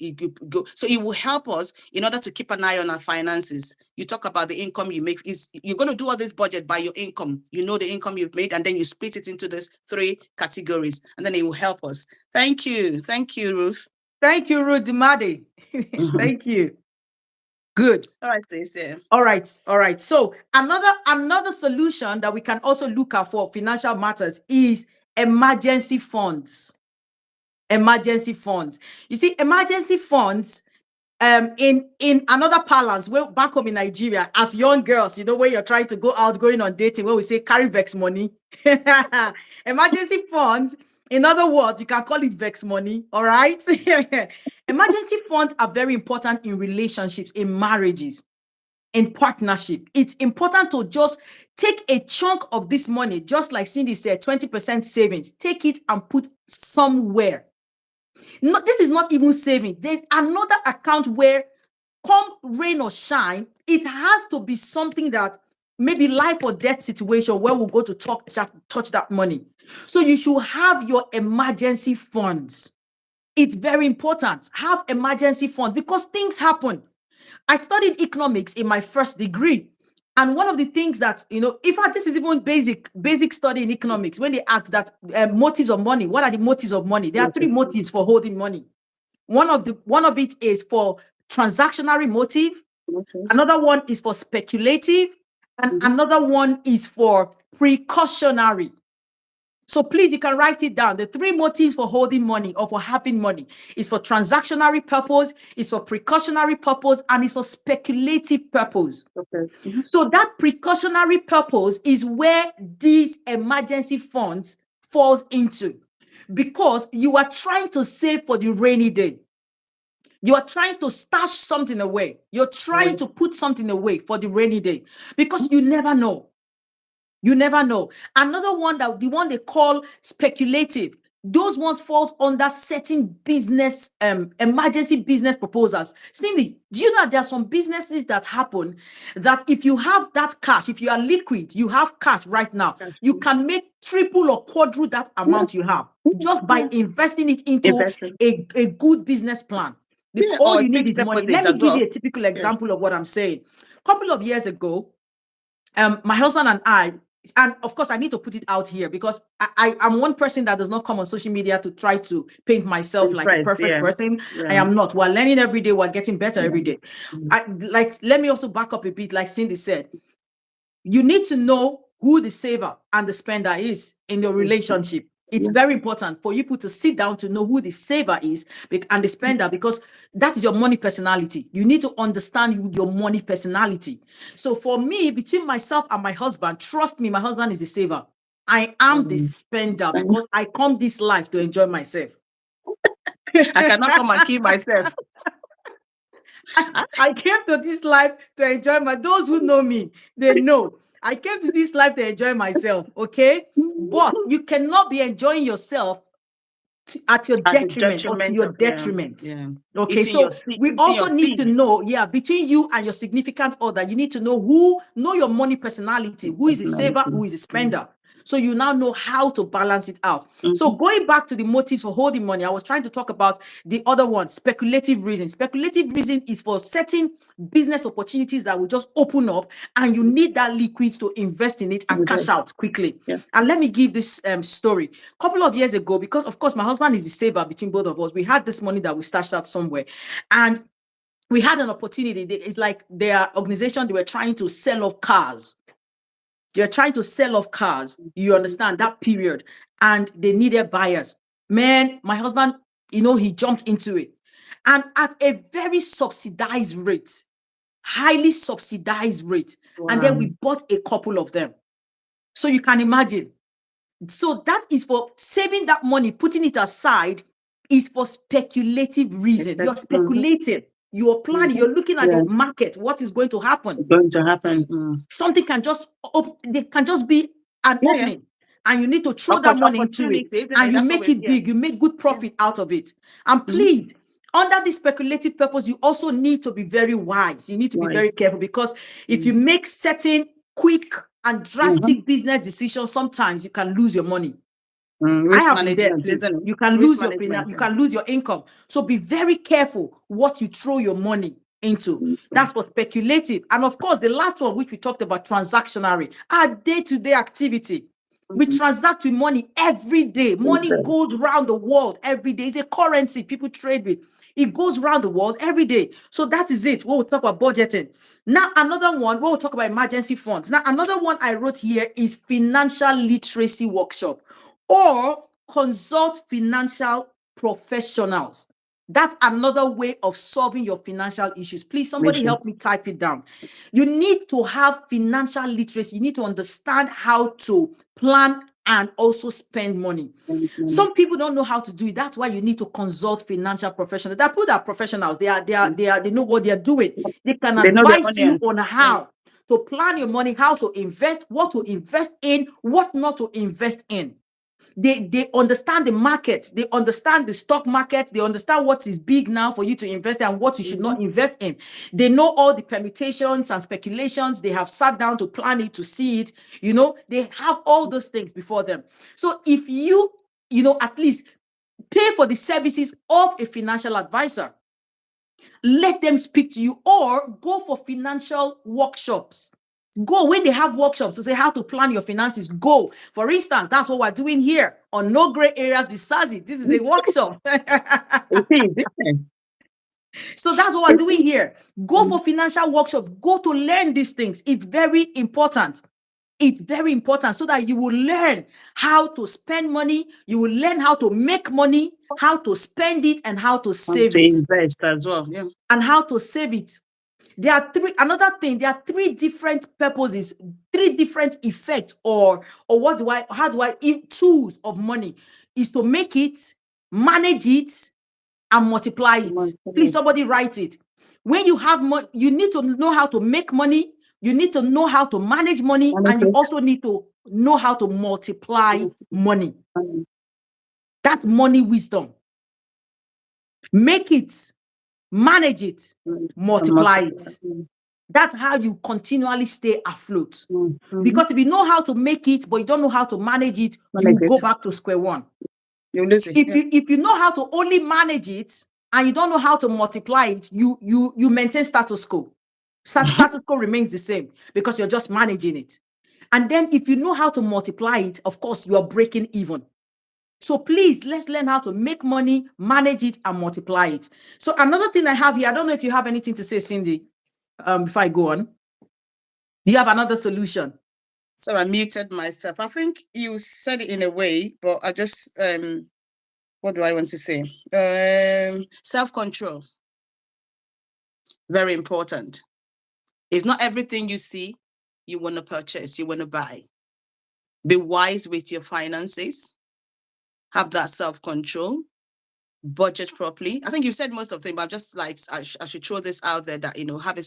go. So it will help us in order to keep an eye on our finances. You talk about the income you make. You're going to do all this budget by your income. You know the income you've made, and then you split it into these 3 categories, and then it will help us. Thank you. Thank you, Ruth. Thank you, Ruth Dumadi. Thank you. Good. All right, Stacey. All right. All right. So another solution that we can also look at for financial matters is emergency funds. Emergency funds. You see, emergency funds, in another parlance, well, back home in Nigeria, as young girls, when you're trying to go out, going on dating, where we say carry vex money. Emergency funds, in other words, you can call it vex money. All right. Emergency funds are very important in relationships, in marriages, in partnership. It's important to just take a chunk of this money, just like Cindy said, 20% savings, take it and put somewhere. No, this is not even saving. There's another account where, come rain or shine, it has to be something that maybe life or death situation where we'll go to touch that money. So you should have your emergency funds. It's very important. Have emergency funds because things happen. I studied economics in my first degree. And one of the things that, in fact, this is even basic study in economics. When they ask that motives of money, what are the motives of money? There are three motives for holding money. One of it is for transactionary motive. Another one is for speculative, and another one is for precautionary. So please, you can write it down. The three motives for holding money or for having money is for transactionary purpose, is for precautionary purpose, and is for speculative purpose. So that precautionary purpose is where these emergency funds falls into, because you are trying to save for the rainy day. You are trying to stash something away. You're trying to put something away for the rainy day because you never know. You never know. Another one, that the one they call speculative, those ones falls under certain business, emergency business proposals. Cindy, do you know that there are some businesses that happen that if you have that cash, if you are liquid, you have cash right now, you can make triple or quadruple that amount you have just by investing it into a good business plan. All you need is money. Let me give you a typical example of what I'm saying. A couple of years ago, my husband and I, and of course, I need to put it out here because I'm one person that does not come on social media to try to paint myself like a perfect person. I am not. We're learning every day. We're getting better every day. Let me also back up a bit. Like Cindy said, you need to know who the saver and the spender is in your relationship. It's very important for you to sit down to know who the saver is and the spender, because that is your money personality. You need to understand your money personality. So for me, between myself and my husband, trust me, my husband is the saver. I am the spender because I come this life to enjoy myself. I cannot come and kill myself. I came to this life to enjoy those who know me, they know. I came to this life to enjoy myself, okay? But you cannot be enjoying yourself at your detriment or to your detriment. Okay, so we also need to know, between you and your significant other, you need to know your money personality, who is a saver, who is a spender. So you now know how to balance it out. So going back to the motives for holding money, I was trying to talk about the other one, speculative reason. Speculative reason is for certain business opportunities that will just open up and you need that liquid to invest in it and cash out quickly. And let me give this story. A couple of years ago, because of course my husband is the saver between both of us, we had this money that we stashed out somewhere. And we had an opportunity. It's like their organization, they were trying to sell off cars. They're trying to sell off cars. You understand that period. And they needed buyers. Man, my husband, he jumped into it. And at a very subsidized rate, highly subsidized rate. And then we bought a couple of them. So you can imagine. So that is for saving that money, putting it aside is for speculative reason. You're speculating. You're planning. You're looking at the market. What is going to happen? Something can just be an opening, and you need to throw that money into it, and you make it big. You make good profit out of it. And please, under this speculative purpose, you also need to be very wise. You need to be very careful, because if you make certain quick and drastic business decisions, sometimes you can lose your money. Risk management, isn't it? You can lose your income. So be very careful what you throw your money into. That's for speculative. And of course, the last one, which we talked about, transactionary, our day-to-day activity. We transact with money every day. Money goes around the world every day. It's a currency people trade with. It goes around the world every day. So that is it. We'll talk about budgeting. Now, another one, we'll talk about emergency funds. Now, another one I wrote here is financial literacy workshop, or consult financial professionals. That's another way of solving your financial issues. Please, somebody Issue. help me type it down. You need to have financial literacy. You need to understand how to plan and also spend money. Some people don't know how to do it. That's why you need to consult financial professionals. That people that are professionals. They know what they're doing. They can They know their advise you onions. on how to plan your money, how to invest, what to invest in, what not to invest in. They understand the market, they understand the stock market, they understand what is big now for you to invest in and what you should not invest in. They know all the permutations and speculations. They have sat down to plan it, to see it. They have all those things before them. So if at least pay for the services of a financial advisor, let them speak to you, or go for financial workshops. Go when they have workshops to say how to plan your finances. Go. For instance, that's what we're doing here on No Gray Areas with Sazzy. This is a workshop. It is, isn't So that's what we're it? doing here. Go for financial workshops. Go to learn these things. It's very important. It's very important so that you will learn how to spend money. You will learn how to make money, how to spend it, and how to And save to it. invest as well. Yeah. And how to save it. There are three different purposes, three different effects, or tools of money is to make it, manage it, and multiply it. Please, somebody write it. When you have money, you need to know how to make money, you need to know how to manage money, and you also need to know how to multiply money. That's money wisdom. Make it, manage it, multiply it. That's how you continually stay afloat. Because if you know how to make it, but you don't know how to manage it, you go back to square one. You lose it. If you know how to only manage it and you don't know how to multiply it, you maintain status quo. Status quo remains the same because you're just managing it. And then if you know how to multiply it, of course, you are breaking even. So please, let's learn how to make money, manage it, and multiply it. So another thing I have here, I don't know if you have anything to say, Cindy, before I go on. Do you have another solution? So I muted myself. I think you said it in a way, but I just what do I want to say? Self-control. Very important. It's not everything you see you want to purchase, you want to buy. Be wise with your finances. Have that self-control. Budget properly. I think you said most of the things, but I'm just like, I should throw this out there that, have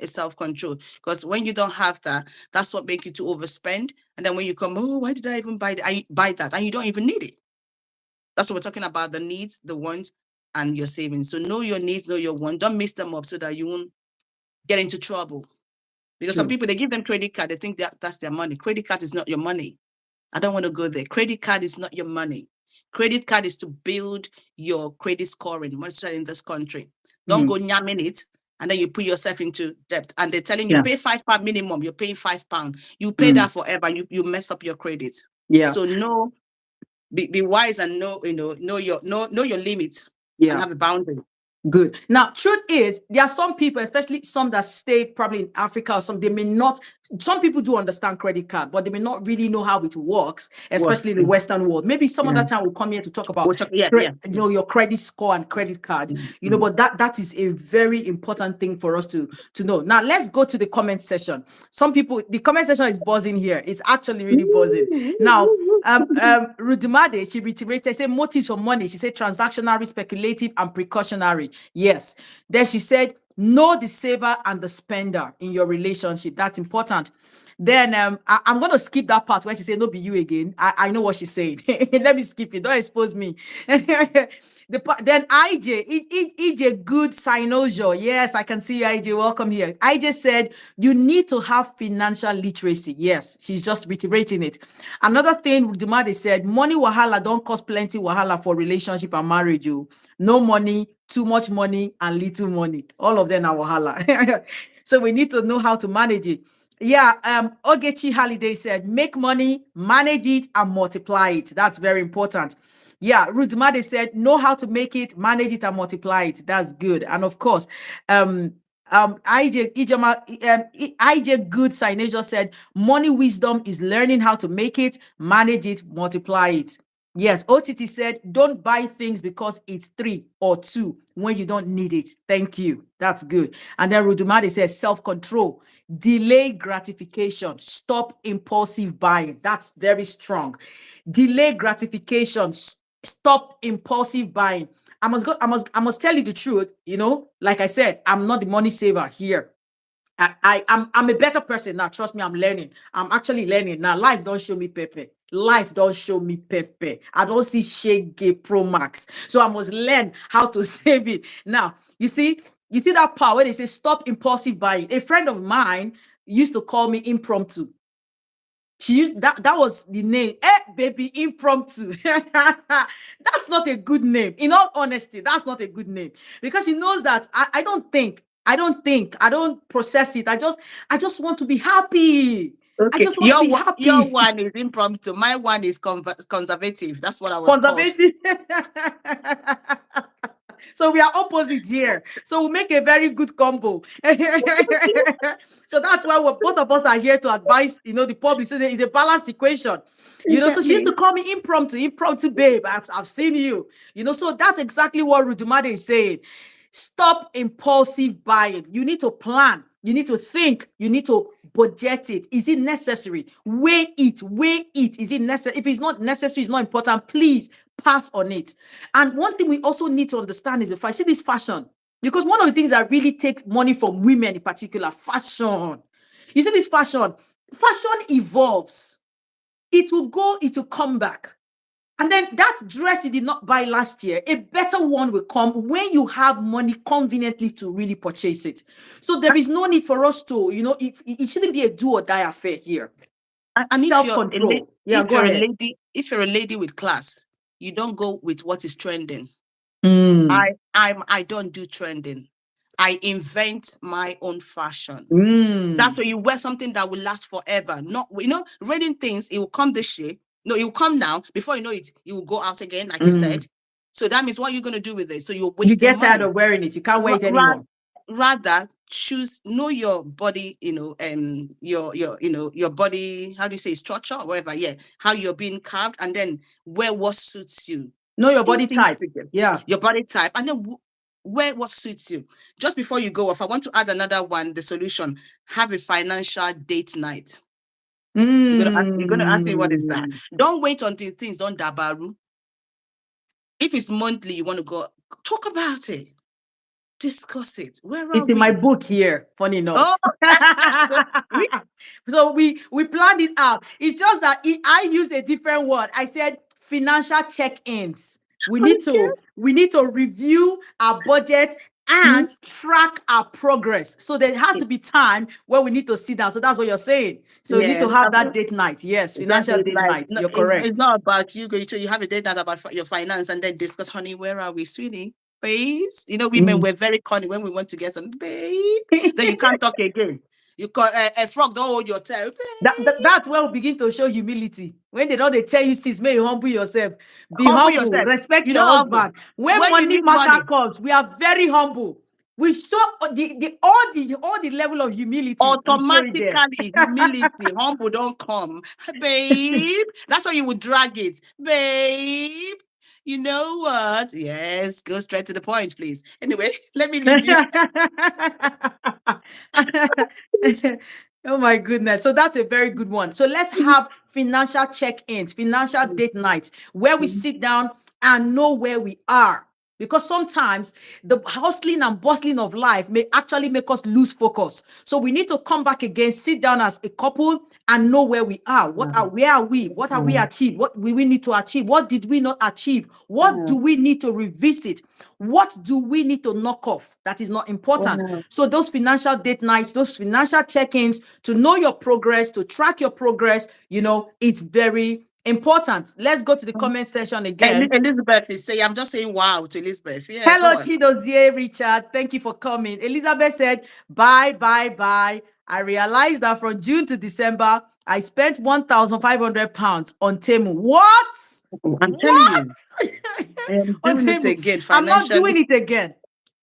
a self-control. Because when you don't have that, that's what makes you to overspend. And then when you come, oh, why did I even buy that? I buy that and you don't even need it. That's what we're talking about, the needs, the wants, and your savings. So know your needs, know your wants. Don't mix them up so that you won't get into trouble. Because some people, they give them credit card, they think that's their money. Credit card is not your money. I don't want to go there. Credit card is not your money. Credit card is to build your credit scoring, especially in this country. Don't go yamming it and then you put yourself into debt. And they're telling you pay £5 minimum. You're paying £5. You pay that forever. You mess up your credit. Yeah. So be wise and know your limits and have a boundary. Good. Now, truth is, there are some people, especially some that stay probably in Africa or some, they may not, some people do understand credit card, but they may not really know how it works, especially in the Western world. Maybe some other time we'll come here to talk about your credit score and credit card, but that is a very important thing for us to know. Now, let's go to the comment section. Some people, the comment section is buzzing here. It's actually really buzzing. Now, Rudimade, she reiterated, say motives for money. She said transactionary, speculative, and precautionary. Yes. Then she said, know the saver and the spender in your relationship. That's important. Then I'm going to skip that part where she said, no, be you again. I know what she's saying. Let me skip it. Don't expose me. Then EJ good Sinojo. Yes, I can see IJ. Welcome here. IJ said, you need to have financial literacy. Yes, she's just reiterating it. Another thing, Dumade said, money wahala don't cost plenty wahala for relationship and marriage. You no money, too much money, and little money. All of them are wahala. So we need to know how to manage it. Yeah, Ogechi Holiday said, make money, manage it, and multiply it. That's very important. Yeah, Rudmade said, know how to make it, manage it, and multiply it. That's good. And of course, IJ Good Sinasia said, money wisdom is learning how to make it, manage it, multiply it. Yes, OTT said, don't buy things because it's 3 or 2 when you don't need it. Thank you. That's good. And then Rudumade says, self-control, delay gratification, stop impulsive buying. That's very strong. Delay gratification, stop impulsive buying. I must tell you the truth. Like I said, I'm not the money saver here. I'm a better person now. Trust me, I'm learning. I'm actually learning now. Life don't show me pepe. Life don't show me pepe. I don't see Shege Pro Max. So I must learn how to save it. Now, you see that power where they say stop impulsive buying. A friend of mine used to call me impromptu. She used that was the name. Baby, impromptu. That's not a good name. In all honesty, that's not a good name. Because she knows that I don't think, I don't process it. I just want to be happy. I Okay, just want to be your happy. one is impromptu. My one is conservative. That's what I was called. Conservative. So we are opposites here. So we'll make a very good combo. So that's why both of us are here to advise, the public. So it's a balanced equation. So she used to Exactly. call me impromptu babe. I've seen you. So that's exactly what Rudumade is saying. Stop impulsive buying. You need to plan. You need to think. You need to budget it. Is it necessary? Weigh it. Weigh it. Is it necessary? If it's not necessary, it's not important, please pass on it. And one thing we also need to understand is if I see this fashion, because one of the things that really takes money from women in particular, fashion. You see this fashion evolves. It will go, it will come back. And then that dress you did not buy last year, a better one will come when you have money conveniently to really purchase it. So there is no need for us to, it shouldn't be a do or die affair here. And Self-control. Yeah, if go you're a ahead. lady, if you're a lady with class, you don't go with what is trending. Mm. I don't do trending. I invent my own fashion. That's Mm. where you wear something that will last forever. Not, reading things, it will come this shape. No, it will come now. Before you know it, it will go out again, like you Mm. said. So that means what you're going to do with it. So you're You wasting get tired money. of wearing it. You can't wear Ra- it ra- anymore. Rather know your body, your body, how do you say, structure or whatever, yeah, how you're being carved, and then wear what suits you. Know your Pin body things type. together, Yeah. your body type, and then wear what suits you. Just before you go off, I want to add another one, the solution: have a financial date night. You're gonna ask me what is that. Mm. Don't wait until things don't dabaru. If it's monthly, you want to go talk about it, discuss it. Where are It's in my we? book here, funny Oh, enough. so So we planned it out. It's just that I used a different word. I said financial check-ins. okay. We need to review our budget Mhm. and track our progress. So there has to be time where we need to sit down. So that's what you're saying. So you need Yeah, to have that date night. Yes, that financial is date like, night. no, You're it's correct. not about you. So you have a date that's about your finance, and then discuss, honey, where are we, sweetie, babes? Women, Mm. we're very corny when we want to get some, babe. Then you can't talk again. You call a frog, don't hold your tail, babe. That's where we begin to show humility. When they tell you, sis, may you humble yourself. Be Humble humble. yourself. Respect You your don't humble. husband. When When you money need matter money, comes, we are very humble. We show all the level of humility. We show it there. automatically humility, humble don't come, babe. That's why you would drag it, babe. You know what? Yes, go straight to the point, please. Anyway, let me leave you. Oh my goodness. So that's a very good one. So let's have financial check-ins, financial date nights, where we sit down and know where we are. Because sometimes the hustling and bustling of life may actually make us lose focus. So we need to come back again, sit down as a couple and know where we are. Where are we? What have we achieved? What we need to achieve? What did we not achieve? What do we need to revisit? What do we need to knock off that is not important? So those financial date nights, those financial check-ins, to know your progress, to track your progress, it's very important. Let's go to the comment section again. Elizabeth is saying, I'm just saying wow to Elizabeth. Yeah, Hello, go on. Chidozie Richard. Thank you for coming. Elizabeth said, bye, bye, bye. I realized that from June to December, I spent £1,500 on Temu. What? I'm telling you, What? I am On doing it Temu. again I'm not doing financially. it again.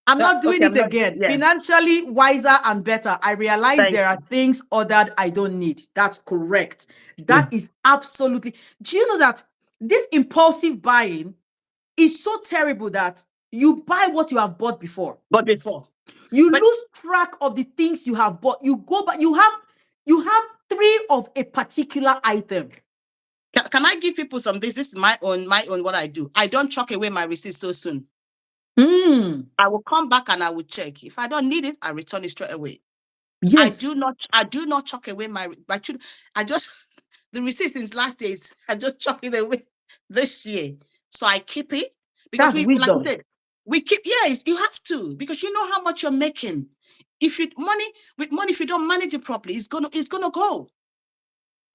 I'm not doing Okay, it I'm not. again. Yeah, Financially wiser and better. I realize thank there are you. things ordered I don't need. That's correct. That Mm. is absolutely. Do you know that this impulsive buying is so terrible that you buy what you have bought before. But before, You but lose track of the things you have bought. You go back, you have three of a particular item. can I give people some this? This is my own what I do. I don't chuck away my receipts so soon. I will come back and I will check. If I don't need it, I return it straight away. Yes. I do not chuck away my I just the receipts since last year I just chuck it away this year. So I keep it because That's we like wisdom. I said, we keep, yes, you have to, because you know how much you're making. If you with money, if you don't manage it properly, it's gonna go.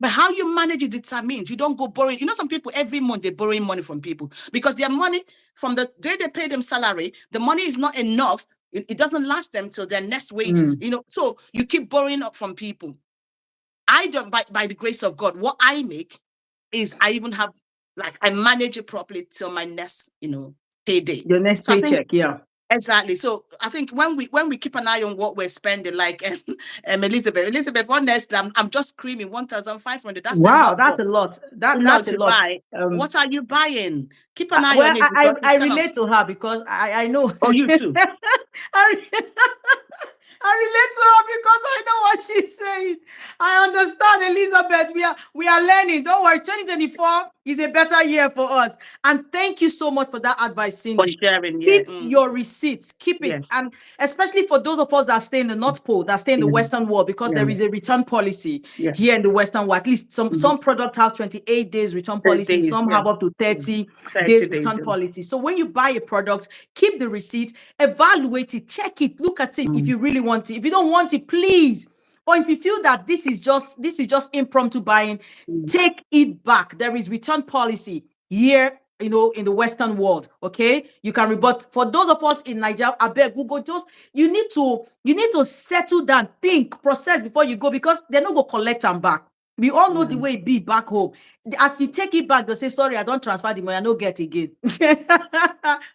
But how you manage it determines. You don't go borrowing. You know, some people every month they're borrowing money from people because their money from the day they pay them salary, the money is not enough. It doesn't last them till their next wages. You know, so you keep borrowing up from people. I don't, by the grace of God, what I make is I even have, like, I manage it properly till my next, payday. Your next So I think paycheck, yeah. exactly. So I think when we keep an eye on what we're spending, like Elizabeth, honestly, I'm just screaming 1,500. That's a Wow, lot that's a lot. That's a to lot. buy. What are you buying? Keep an eye Well, on it I, because I it's I kind of. relate to her because I know. Oh, you too. I, I relate to her because I know what she's saying. I understand, Elizabeth. We are learning. Don't worry. 2024 is a better year for us. And thank you so much for that advice, For Cindy. sharing, yeah. Keep your receipts. Keep Yeah. it. And especially for those of us that stay in the North Pole, that stay in the Yeah. Western world, because Yeah. there is a return policy Yeah. here in the Western world. At least some products have 28 days return 30 policy. days, Some yeah. have up to 30 30 days days. return policy. So when you buy a product, keep the receipt, evaluate it, check it, look at it if you really want it. If you don't want it, please. Or if you feel that this is just impromptu buying, take it back. There is return policy here, in the Western world. Okay, you can rebut. For those of us in Nigeria, I beg Google, just you need to settle down, think, process before you go, because they're not going to collect them back. We all know the way it be back home. As you take it back, they'll say, sorry, I don't transfer the money, I don't get it again.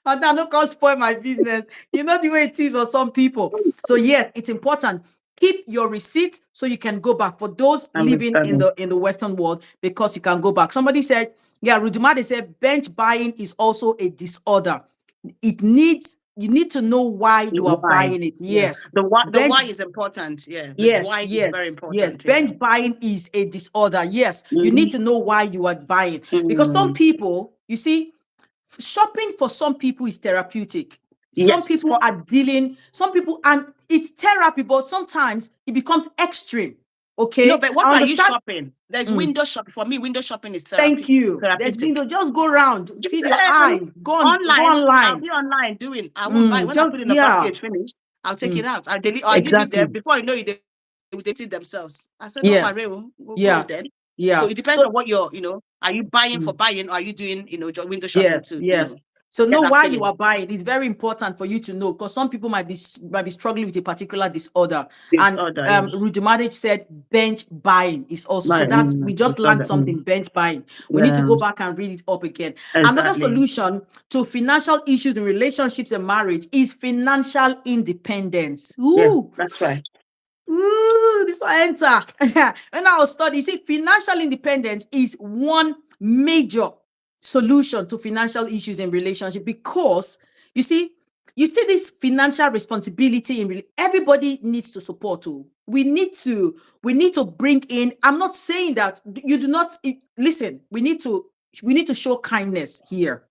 And that no can spoil my business. You know the way it is for some people. So yes, it's important. Keep your receipt so you can go back. For those living in the Western world, because you can go back. Somebody said, yeah, Rudumade said, bench buying is also a disorder. You need to know why you are Why? buying it. Yeah. Yes. The Bench why is important. Yeah. The Yes, why is very yes, yes. important. Yeah. Bench buying is a disorder. Yes, you need to know why you are buying. Because some people, you see, shopping for some people is therapeutic. Some Yes. people are dealing, some people, and it's therapy, but sometimes it becomes extreme. No, Okay, but what I are you understand. shopping? There's window shopping. For me, window shopping is Thank you. There's therapeutic. window. Just go around, feed your Um, eyes. Go online, I'll online. be online doing. I won't buy. When I put Just in the yeah. basket, finish. I'll take it out. I delete. Or I leave it there. Exactly. Before you know it, they will delete it themselves. I said, don't Yeah. worry, we'll go Yeah. then. So Yeah. it depends So on what you're. Are you buying for buying, or are you doing, just window shopping yes, to, yes. So get know that why you feeling? are buying. It's very important for you to know, because some people might be struggling with a particular disorder. And Disorder, yeah. Rudimadich said bench buying is also, so My, that's, we just learned disorder. something. Bench buying. We need to Yeah, go back and read it up again. Another exactly. solution to financial issues in relationships and marriage is financial independence. Yeah, Ooh. that's right. Ooh, this will enter. When I was studying, see, financial independence is one major solution to financial issues in relationship, because you see this financial responsibility everybody needs to support too. We need to bring in. I'm not saying that you do not listen. We need to show kindness here.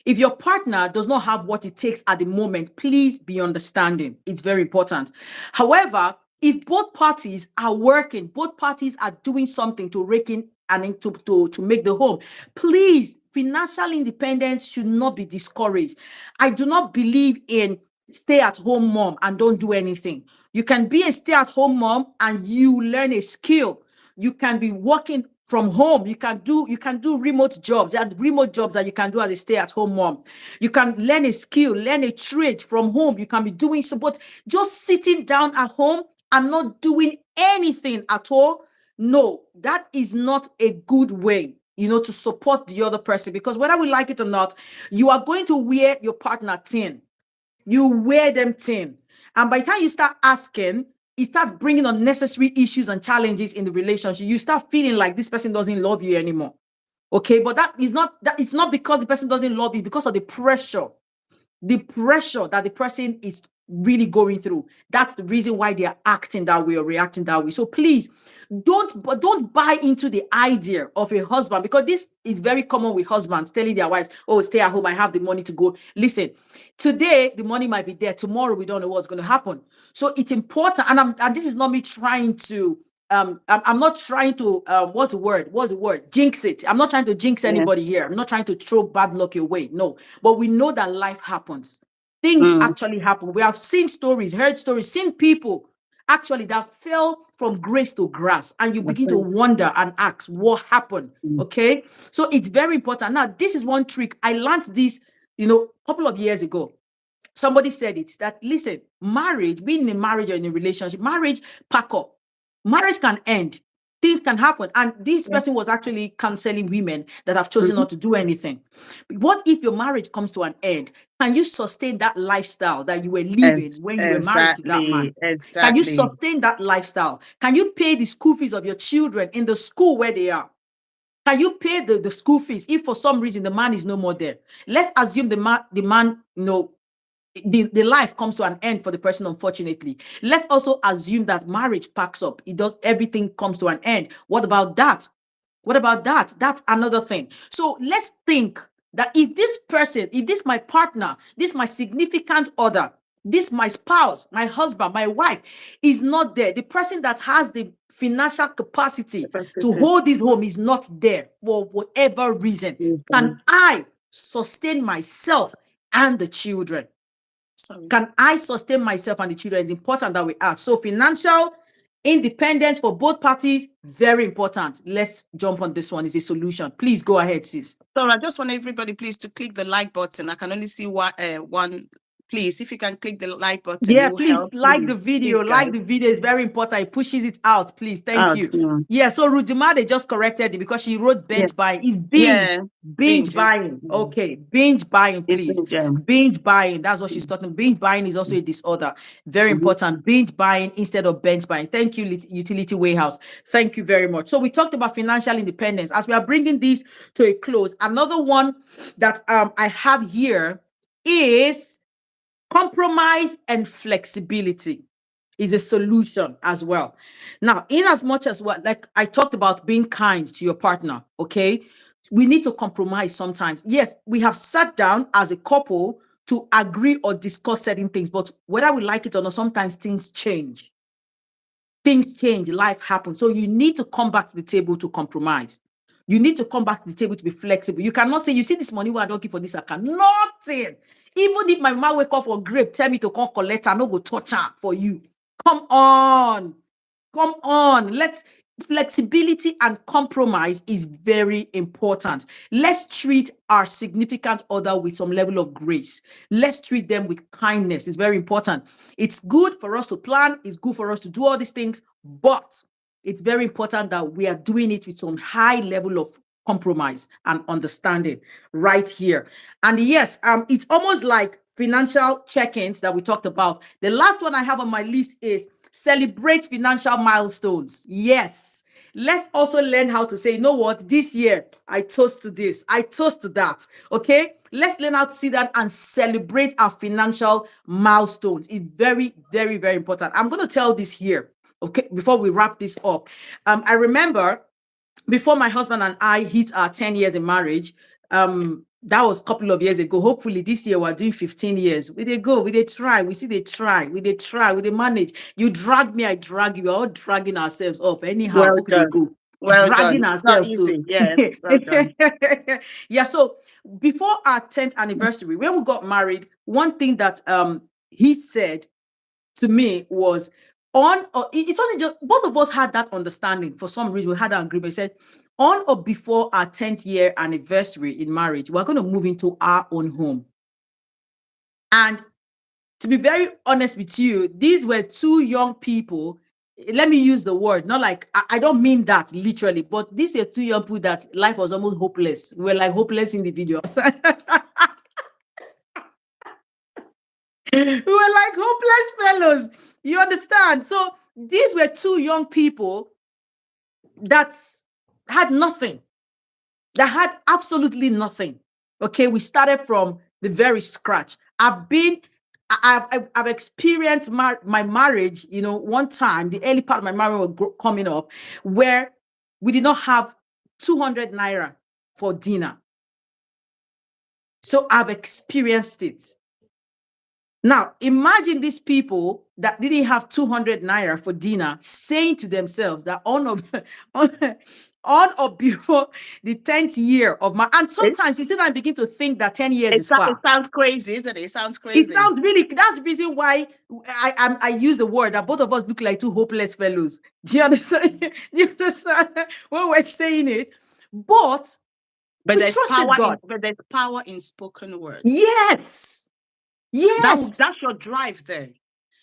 If your partner does not have what it takes at the moment, please be understanding. It's very important. However, if both parties are working, both parties are doing something to rake in and to make the home, please, financial independence should not be discouraged. I do not believe in stay-at-home mom and don't do anything. You can be a stay-at-home mom and you learn a skill. You can be working from home. You can do remote jobs. There are remote jobs that you can do as a stay-at-home mom. You can learn a skill, learn a trade from home. You can be doing so, but just sitting down at home and not doing anything at all, no, that is not a good way, to support the other person. Because whether we like it or not, you are going to wear your partner thin. You wear them thin. And by the time you start asking, it starts bringing unnecessary issues and challenges in the relationship. You start feeling like this person doesn't love you anymore. Okay, but that it's not because the person doesn't love you, because of the pressure that the person is really going through. That's the reason why they are acting that way or reacting that way. So please don't buy into the idea of a husband, because this is very common with husbands telling their wives, oh, stay at home, I have the money to go. Listen, today the money might be there, tomorrow we don't know what's going to happen. So it's important, and this is not me trying to I'm not trying to what's the word, jinx it. I'm not trying to jinx Yeah. anybody here. I'm not trying to throw bad luck away. No, but we know that life happens. Things Mm. actually happen. We have seen stories, heard stories, seen people actually that fell from grace to grass, and you That's begin to it. wonder and ask what happened. Mm. Okay, so it's very important. Now, this is one trick I learned this, a couple of years ago. Somebody said it, that listen, marriage, being in a marriage or in a relationship, marriage pack up. Marriage can end. Things can happen. And this Yeah. person was actually counseling women that have chosen Mhm. not to do anything. What if your marriage comes to an end? Can you sustain that lifestyle that you were living when you were married to that man? Exactly. Can you Exactly. sustain that lifestyle? Can you pay the school fees of your children in the school where they are? Can you pay the school fees if for some reason the man is no more there? Let's assume the man, the life comes to an end for the person, unfortunately. Let's also assume that marriage packs up. It does, everything comes to an end. What about that? What about that? That's another thing. So let's think that if this person, if this my partner, this my significant other, this my spouse, my husband, my wife is not there, the person that has the financial capacity to Capacity. hold this home is not there for whatever reason, can Mhm. I sustain myself and the children? Sorry. Can I sustain myself and the children? It's important that we ask. So financial independence for both parties, very important. Let's jump on this one. Is a solution. Please go ahead, sis. So I just want everybody, please, to click the like button. I can only see one. Please, if you can click the like button, it Yeah, will please help. like the Please, video. please, Like the guys. video is very important. It pushes it out. Please, thank Out. you. Yeah. Yeah, so Rudima, they just corrected it because she wrote Yeah. binge buying. It's Yeah. binge Binge. buying. Okay, binge buying, It's please. binge. Yeah. Binge buying. That's what she's talking. Binge buying is also a disorder. Very Mhm. important. Binge buying instead of bench buying. Thank you, Utility Warehouse. Thank you very much. So we talked about financial independence. As we are bringing this to a close, another one that I have here is compromise and flexibility is a solution as well. Now, in as much as what, like I talked about being kind to your partner, okay, we need to compromise sometimes. Yes, we have sat down as a couple to agree or discuss certain things, but whether we like it or not, sometimes things change. Things change, life happens. So you need to come back to the table to compromise. You need to come back to the table to be flexible. You cannot say, you see this money where I don't give for this account. Nothing. Even if my man wake up for grape, tell me to come collect, I no go touch her for you. Come on. Come on. Let's flexibility and compromise is very important. Let's treat our significant other with some level of grace. Let's treat them with kindness. It's very important. It's good for us to plan, it's good for us to do all these things, but it's very important that we are doing it with some high level of compromise and understanding right here. And yes, it's almost like financial check-ins that we talked about. The last one I have on my list is celebrate financial milestones. Yes. Let's also learn how to say, you know what, this year I toast to this, I toast to that. Okay. Let's learn how to see that and celebrate our financial milestones. It's very, very, very important. I'm going to tell this here. Okay. Before we wrap this up, I remember before my husband and I hit our 10 years in marriage, that was a couple of years ago. Hopefully this year we're doing 15 years. We they go, we they try, we see they try, we they try, we they manage. You drag me, I drag you. We're all dragging ourselves up. Anyhow, Well okay, they done. go. Well done. Dragging It's not ourselves to. easy. Yeah. Well done. Yeah, so before our 10th anniversary, when we got married, one thing that he said to me was on or it wasn't just both of us had that understanding for some reason. We had that agreement. He said on or before our 10th year anniversary in marriage, we're going to move into our own home. And to be very honest with you, these were two young people. Let me use the word, not like I don't mean that literally, but these were two young people that life was almost hopeless. We were like hopeless individuals. We were like hopeless fellows. You understand? So these were two young people that had nothing. that had absolutely nothing. Okay, we started from the very scratch. I've experienced my marriage, one time, the early part of my marriage was coming up, where we did not have 200 naira for dinner. So I've experienced it. Now, imagine these people that didn't have 200 naira for dinner saying to themselves that on or before the 10th year of my, and sometimes you sit and begin to think that 10 years is far. It sounds crazy, isn't it? It sounds It crazy. sounds really, that's the reason why I use the word that both of us look like two hopeless fellows. Do you understand? Do you understand when we're saying it? But we trusted God. But there's power in spoken words. Yes. Yes. That's your drive there.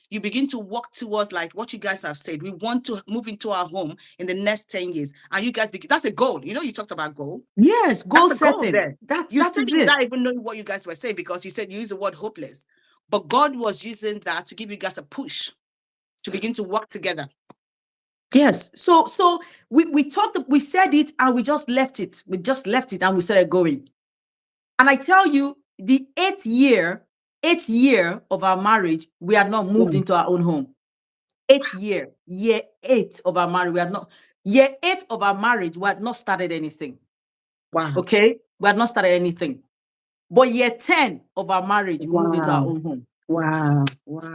You begin to walk towards, like what you guys have said. We want to move into our home in the next 10 years. And you guys begin, that's a goal. You talked about goal. Yes, goal That's a goal setting. there. That You is said it. without even knowing what you guys were saying, because you said you used the word hopeless. But God was using that to give you guys a push to begin to work together. Yes. So we talked, we said it, and we just left it. We just left it and we started going. And I tell you, the eighth year of our marriage, we had not moved into our own home. Year 8 of our marriage, year 8 of our marriage, we had not started anything. Wow. Okay? We had not started anything. But year 10 of our marriage, we moved into our own home. Wow.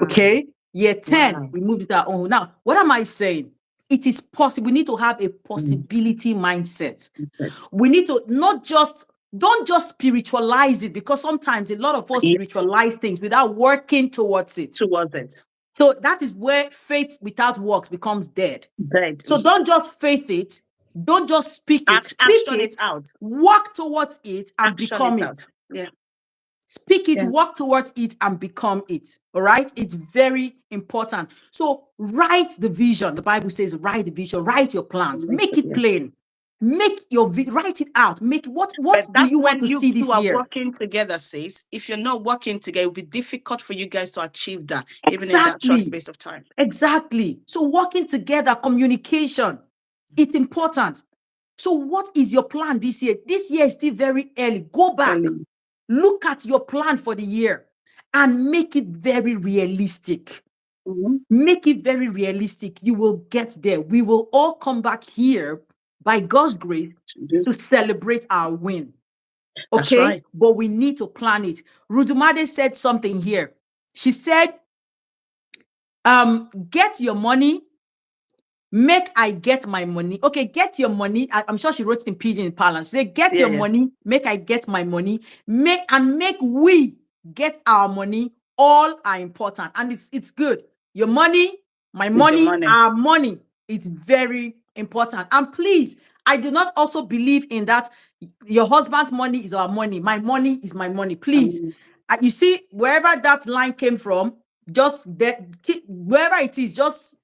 Okay? Year 10, we moved into our own home. Now, what am I saying? It is possible. We need to have a possibility mindset. We need to don't just spiritualize it, because sometimes a lot of us spiritualize things without working towards it. So that is where faith without works becomes dead. So don't just faith it. Don't just speak it. Speak it out. Work towards it and become it. Yeah. Speak it, work towards it, and become it. All right? It's very important. So write the vision. The Bible says write the vision, write your plans, make it plain. Write it out. Make what do you want to see this year? Working together, says. If you're not working together, it will be difficult for you guys to achieve that, exactly. Even in that short space of time. Exactly. So working together, communication, it's important. So what is your plan this year? This year is still very early. Go back. Look at your plan for the year and make it very realistic. Make it very realistic. You will get there. We will all come back here by God's grace to celebrate our win. Okay? That's right. But we need to plan it. Rudumade said something here. She said, get your money, make I get my money. Okay, get your money. I'm sure she wrote it in pidgin parlance. Say, get your money, make I get my money, make we get our money. All are important, and it's good. Your money, my money, our money is very important. And please, I do not also believe in that your husband's money is our money. My money is my money. Please, you see, wherever that line came from, wherever it is, just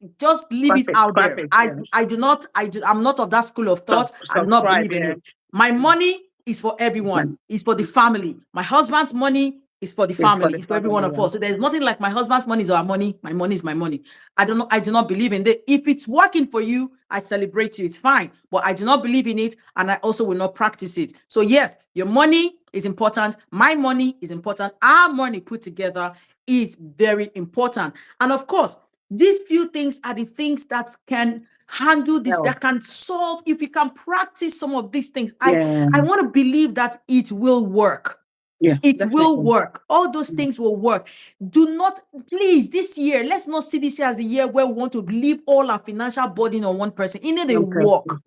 leave it out there. I'm not of that school of thought. I'm not believing it. My money is for everyone. It's for the family. My husband's money is for the family. It's for every one of us. So there's nothing like my husband's money is our money. My money is my money. I do not believe in that. If it's working for you, I celebrate you. It's fine. But I do not believe in it, and I also will not practice it. So yes, your money is important. My money is important. Our money put together is very important. And of course, these few things are the things that can handle this, that can solve. If we can practice some of these things, I want to believe that it will work. It will work. All those things will work. Do not, please, this year, let's not see this year as a year where we want to leave all our financial burden on one person. In it, they work.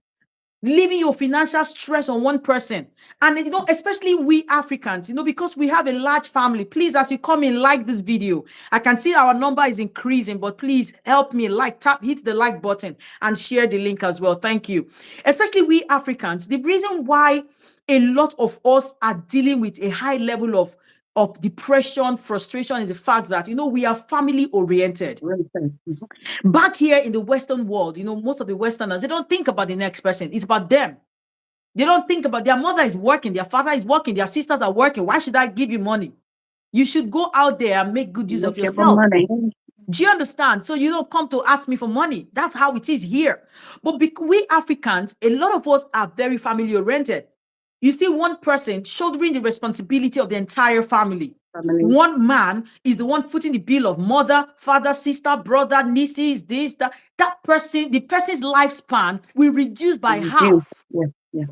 Leaving your financial stress on one person. And especially we Africans, because we have a large family. Please, as you come in, like this video. I can see our number is increasing, but please help me, hit the like button and share the link as well. Thank you. Especially we Africans. The reason why a lot of us are dealing with a high level of depression, frustration is the fact that, we are family oriented. Back here in the Western world, most of the Westerners, they don't think about the next person. It's about them. They don't think about their mother is working, their father is working, their sisters are working. Why should I give you money? You should go out there and make good use of yourself. Do you understand? So you don't come to ask me for money. That's how it is here. But we Africans, a lot of us are very family oriented. You see one person shouldering the responsibility of the entire family. Family. One man is the one footing the bill of mother, father, sister, brother, nieces, this, that. That person, the person's lifespan will reduce by Reduce. half Yeah, yeah.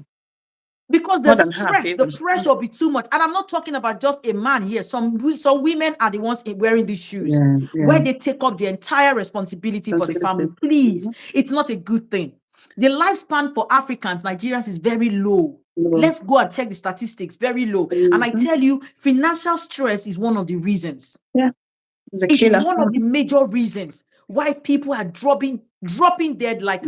because the More than half stress, the even. pressure will be too much. And I'm not talking about just a man here. Some women are the ones wearing these shoes Yeah, yeah. where they take up the entire responsibility for the family. Sensibility. Please, Mhm. it's not a good thing. The lifespan for Africans, Nigerians is very low. Low. Let's go and check the statistics, very low. And I Mhm. tell you, financial stress is one of the reasons. Yeah, it's a It's killer. one of the major reasons why people are dropping dead Dead like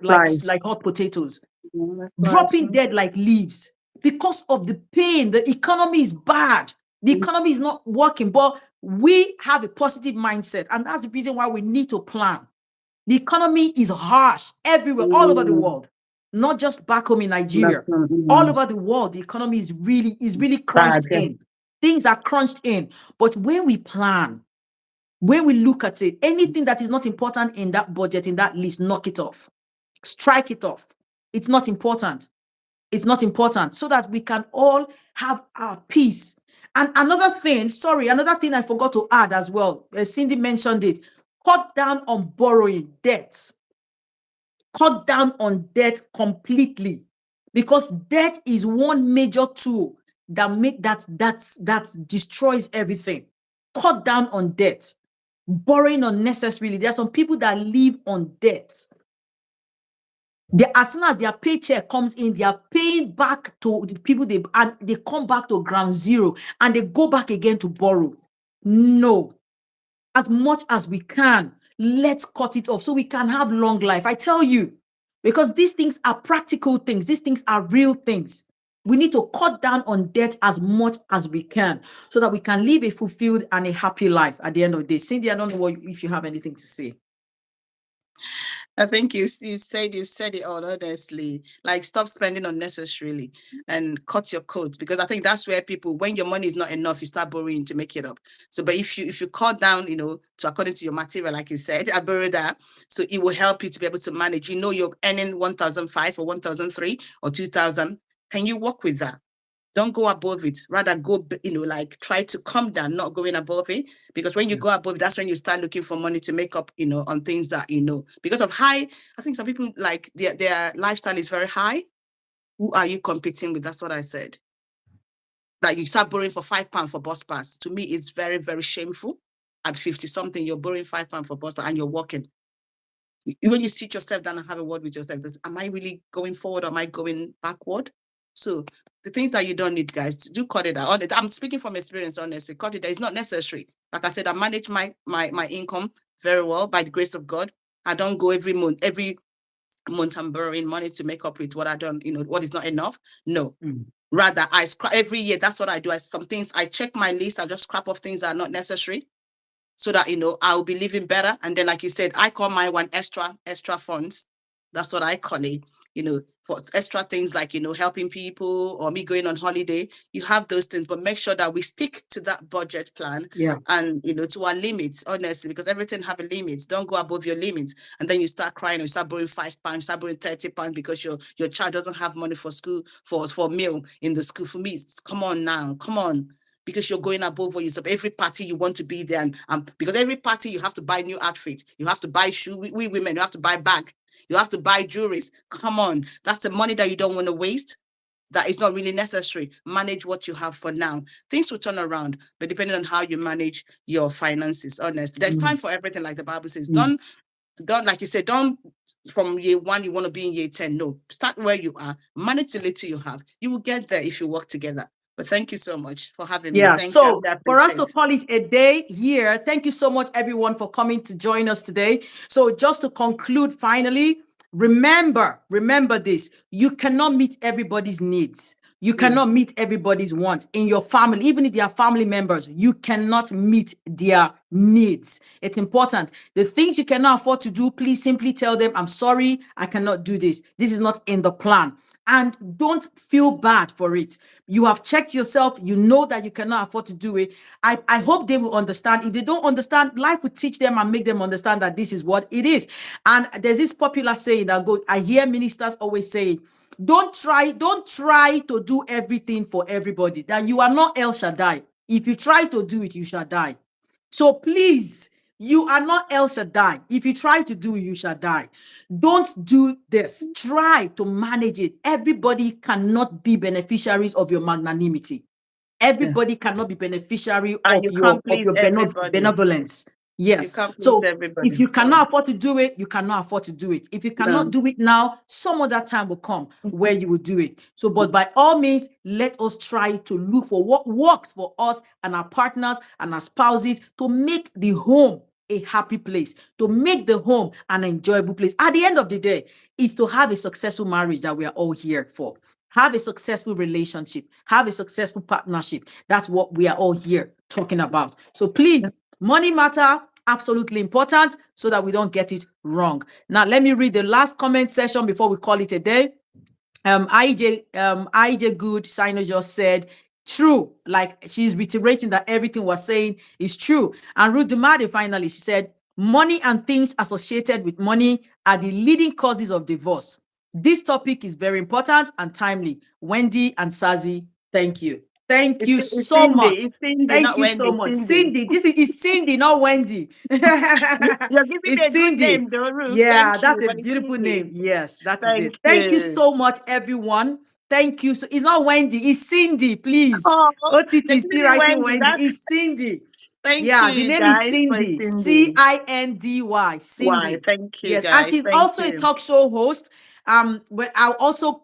flies. like hot potatoes, Like flies. dropping dead like leaves because of the pain. The economy is bad. The Mhm. economy is not working, but we have a positive mindset. And that's the reason why we need to plan. The economy is harsh everywhere, all over the Mm, world, not just back home in that's Nigeria. not All over the world, the economy is really bad. crunched Yeah. in. Things are crunched in. But when we plan, when we look at it, anything that is not important in that budget, in that list, knock it off. Strike it off. It's not important. It's not important, so that we can all have our peace. And another thing I forgot to add as well. Cindy mentioned it. Cut down on borrowing debt. Cut down on debt completely, because debt is one major tool that destroys everything. Cut down on debt. Borrowing unnecessarily. There are some people that live on debt. As soon as their paycheck comes in, they are paying back to the people, and they come back to ground zero and they go back again to borrow. No, as much as we can, let's cut it off so we can have long life. I tell you, because these things are practical things, these things are real things. We need to cut down on debt as much as we can so that we can live a fulfilled and a happy life at the end of the day. Cindy, I don't know if you have anything to say. I think you said it all honestly. Like stop spending unnecessarily and cut your coat, because I think that's where people, when your money is not enough, you start borrowing to make it up. So, but if you cut down, to according to your material, like you said, I borrow that, so it will help you to be able to manage. You're earning 1,005 or 1,003 or 2,000. Can you work with that? Don't go above it. Rather go, like try to come down, not going above it. Because when you go above, that's when you start looking for money to make up, on things that, because of high, I think some people like their lifestyle is very high. Who are you competing with? That's what I said. That you start borrowing for £5 for bus pass. To me, it's very, very shameful. At 50 something, you're borrowing £5 for bus pass and you're working. When you sit yourself down and have a word with yourself, am I really going forward or am I going backward? So the things that you don't need, guys, do cut it out. I'm speaking from experience, honestly. Cut it out. It's not necessary. Like I said, I manage my income very well by the grace of God. I don't go every month I'm borrowing money to make up with what I don't, what is not enough. No. Rather, I scrap every year. That's what I do. Some things I check my list. I just scrap off things that are not necessary, so that I'll be living better. And then, like you said, I call my one extra funds. That's what I call it, for extra things like helping people or me going on holiday. You have those things, but make sure that we stick to that budget plan. Yeah. And to our limits, honestly, because everything have a limit. Don't go above your limits, and then you start crying, or you start borrowing £5, start borrowing £30 because your child doesn't have money for school, for meal in the school. For me, come on now, come on, because you're going above what you said. Every party you want to be there, and because every party you have to buy new outfit, you have to buy shoe. We women, you have to buy bag, you have to buy jewelries. Come on, that's the money that you don't want to waste. That is not really necessary. Manage what you have for now. Things will turn around, but depending on how you manage your finances, honestly, there's time for everything. Like the Bible says, don't, like you said, don't from year one you want to be in year 10. No, start where you are, manage the little you have. You will get there if you work together. But thank you so much for having me. Yeah, Thank you. so I for us to appreciate. call it a day here, thank you so much, everyone, for coming to join us today. So just to conclude, finally, remember this: you cannot meet everybody's needs. You cannot meet everybody's wants in your family, even if they are family members. You cannot meet their needs. It's important. The things you cannot afford to do, please simply tell them, "I'm sorry, I cannot do this. This is not in the plan." And don't feel bad for it. You have checked yourself. You know that you cannot afford to do it. I hope they will understand. If they don't understand, life will teach them and make them understand that this is what it is. And there's this popular saying that I hear ministers always say, Don't try to do everything for everybody. That you are not El Shaddai. If you try to do it, you shall die. So please, you are not El Shaddai. If you try to do it, you shall die. Don't do this. Try to manage it. Everybody cannot be beneficiaries of your magnanimity. Yeah. Everybody cannot be beneficiary And of you can't please your everybody. benevolence. You Yes. can't please So if everybody. you So cannot afford to do it, you cannot afford to do it. If you cannot no. do it now, some other time will come where you will do it. So, but by all means, let us try to look for what works for us and our partners and our spouses to make the home a happy place, to make the home an enjoyable place. At the end of the day, is to have a successful marriage that we are all here for. Have a successful relationship, have a successful partnership. That's what we are all here talking about. So please, money matter, absolutely important, so that we don't get it wrong. Now, let me read the last comment section before we call it a day. 𝙈𝙖𝙣𝙗𝙗 just said, true. Like, she's reiterating that everything we're saying is true. And Ruth Dumade finally, she said, money and things associated with money are the leading causes of divorce. This topic is very important and timely. Wendy and Sazzy, thank you. Thank you It's so Cindy. much. It's Cindy, Thank not you so Wendy. much. Cindy. Cindy, this is Cindy, not Wendy. You're giving me It's a good Cindy. name, though, Ruth. Yeah, Thank you. that's a But it's beautiful Cindy. name. Yes, that is Thank it. Thank you you. so much, everyone. Thank you. So it's not Wendy, it's Cindy, please. Oh, OTT they're is giving still me writing Wendy. Wendy. That's It's Cindy. thank Yeah, the you name is guys for Cindy. Cindy. Cindy. Why? Cindy. Thank you, Yes, and guys. she's Thank also a you. talk show host. But I'll also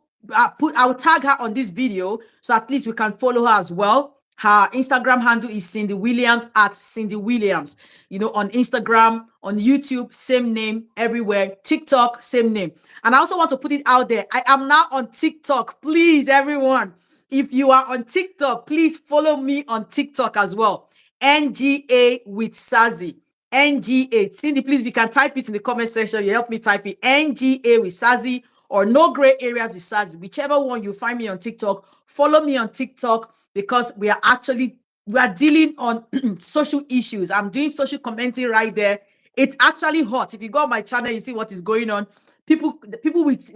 I'll tag her on this video so at least we can follow her as well. Her Instagram handle is Cindy Williams at Cindy Williams. On Instagram, on YouTube, same name everywhere. TikTok, same name. And I also want to put it out there. I am now on TikTok. Please, everyone, if you are on TikTok, please follow me on TikTok as well. NGA with Sazzy. NGA. Cindy, please, if you can type it in the comment section, you help me type it. NGA with Sazzy or No Gray Areas with Sazzy. Whichever one you find me on TikTok, follow me on TikTok because we are dealing on social issues. I'm doing social commenting right there. It's actually hot. If you go on my channel, you see what is going on. People with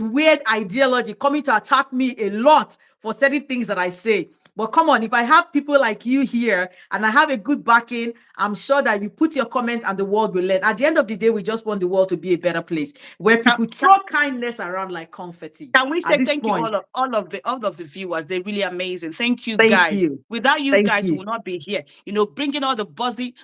weird ideology coming to attack me a lot for certain things that I say. But come on, if I have people like you here and I have a good backing, I'm sure that you put your comments and the world will learn. At the end of the day, we just want the world to be a better place where Can, people can, throw kindness around like confetti. can we At say this thank you point, all of the viewers? They're really amazing. Thank you, thank guys. you. Without you Thank guys, we you. will not be here. Bringing all the buzzy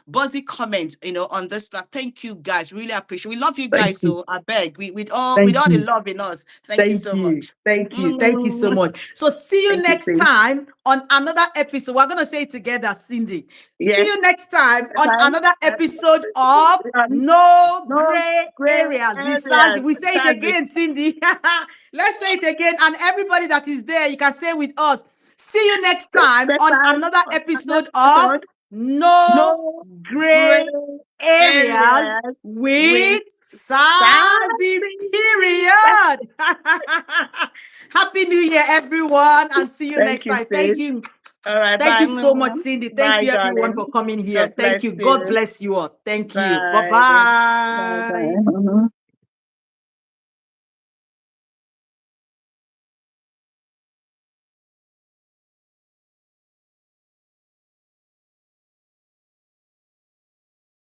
comments, on this platform. Thank you, guys. Really appreciate. We love you Thank guys. you. So I beg, we with Thank all the you. love in us. Thank you Thank so you. much. Thank you. Thank you so Mm, much. So see you thank you, next sis. time on another episode. We're going to say it together, Cindy. See Yes. you next time on Time. another episode of No No Gray gray Areas with Sandy. areas. We say it Sadly. again, Cindy. Let's say it again. And everybody that is there, you can say with us. See you next time Next on time, another next episode of episode. No No gray Gray Areas areas with with Sazzy, Sazzy. period. Happy New Year, everyone, and see you Thank next you, time. Thank sis. you. All right, Thank bye. you so much, Cindy. Thank Bye, you, everyone, darling. for coming here. God Thank bless you. God you. bless you all. Thank you. Bye. Bye Bye-bye. bye.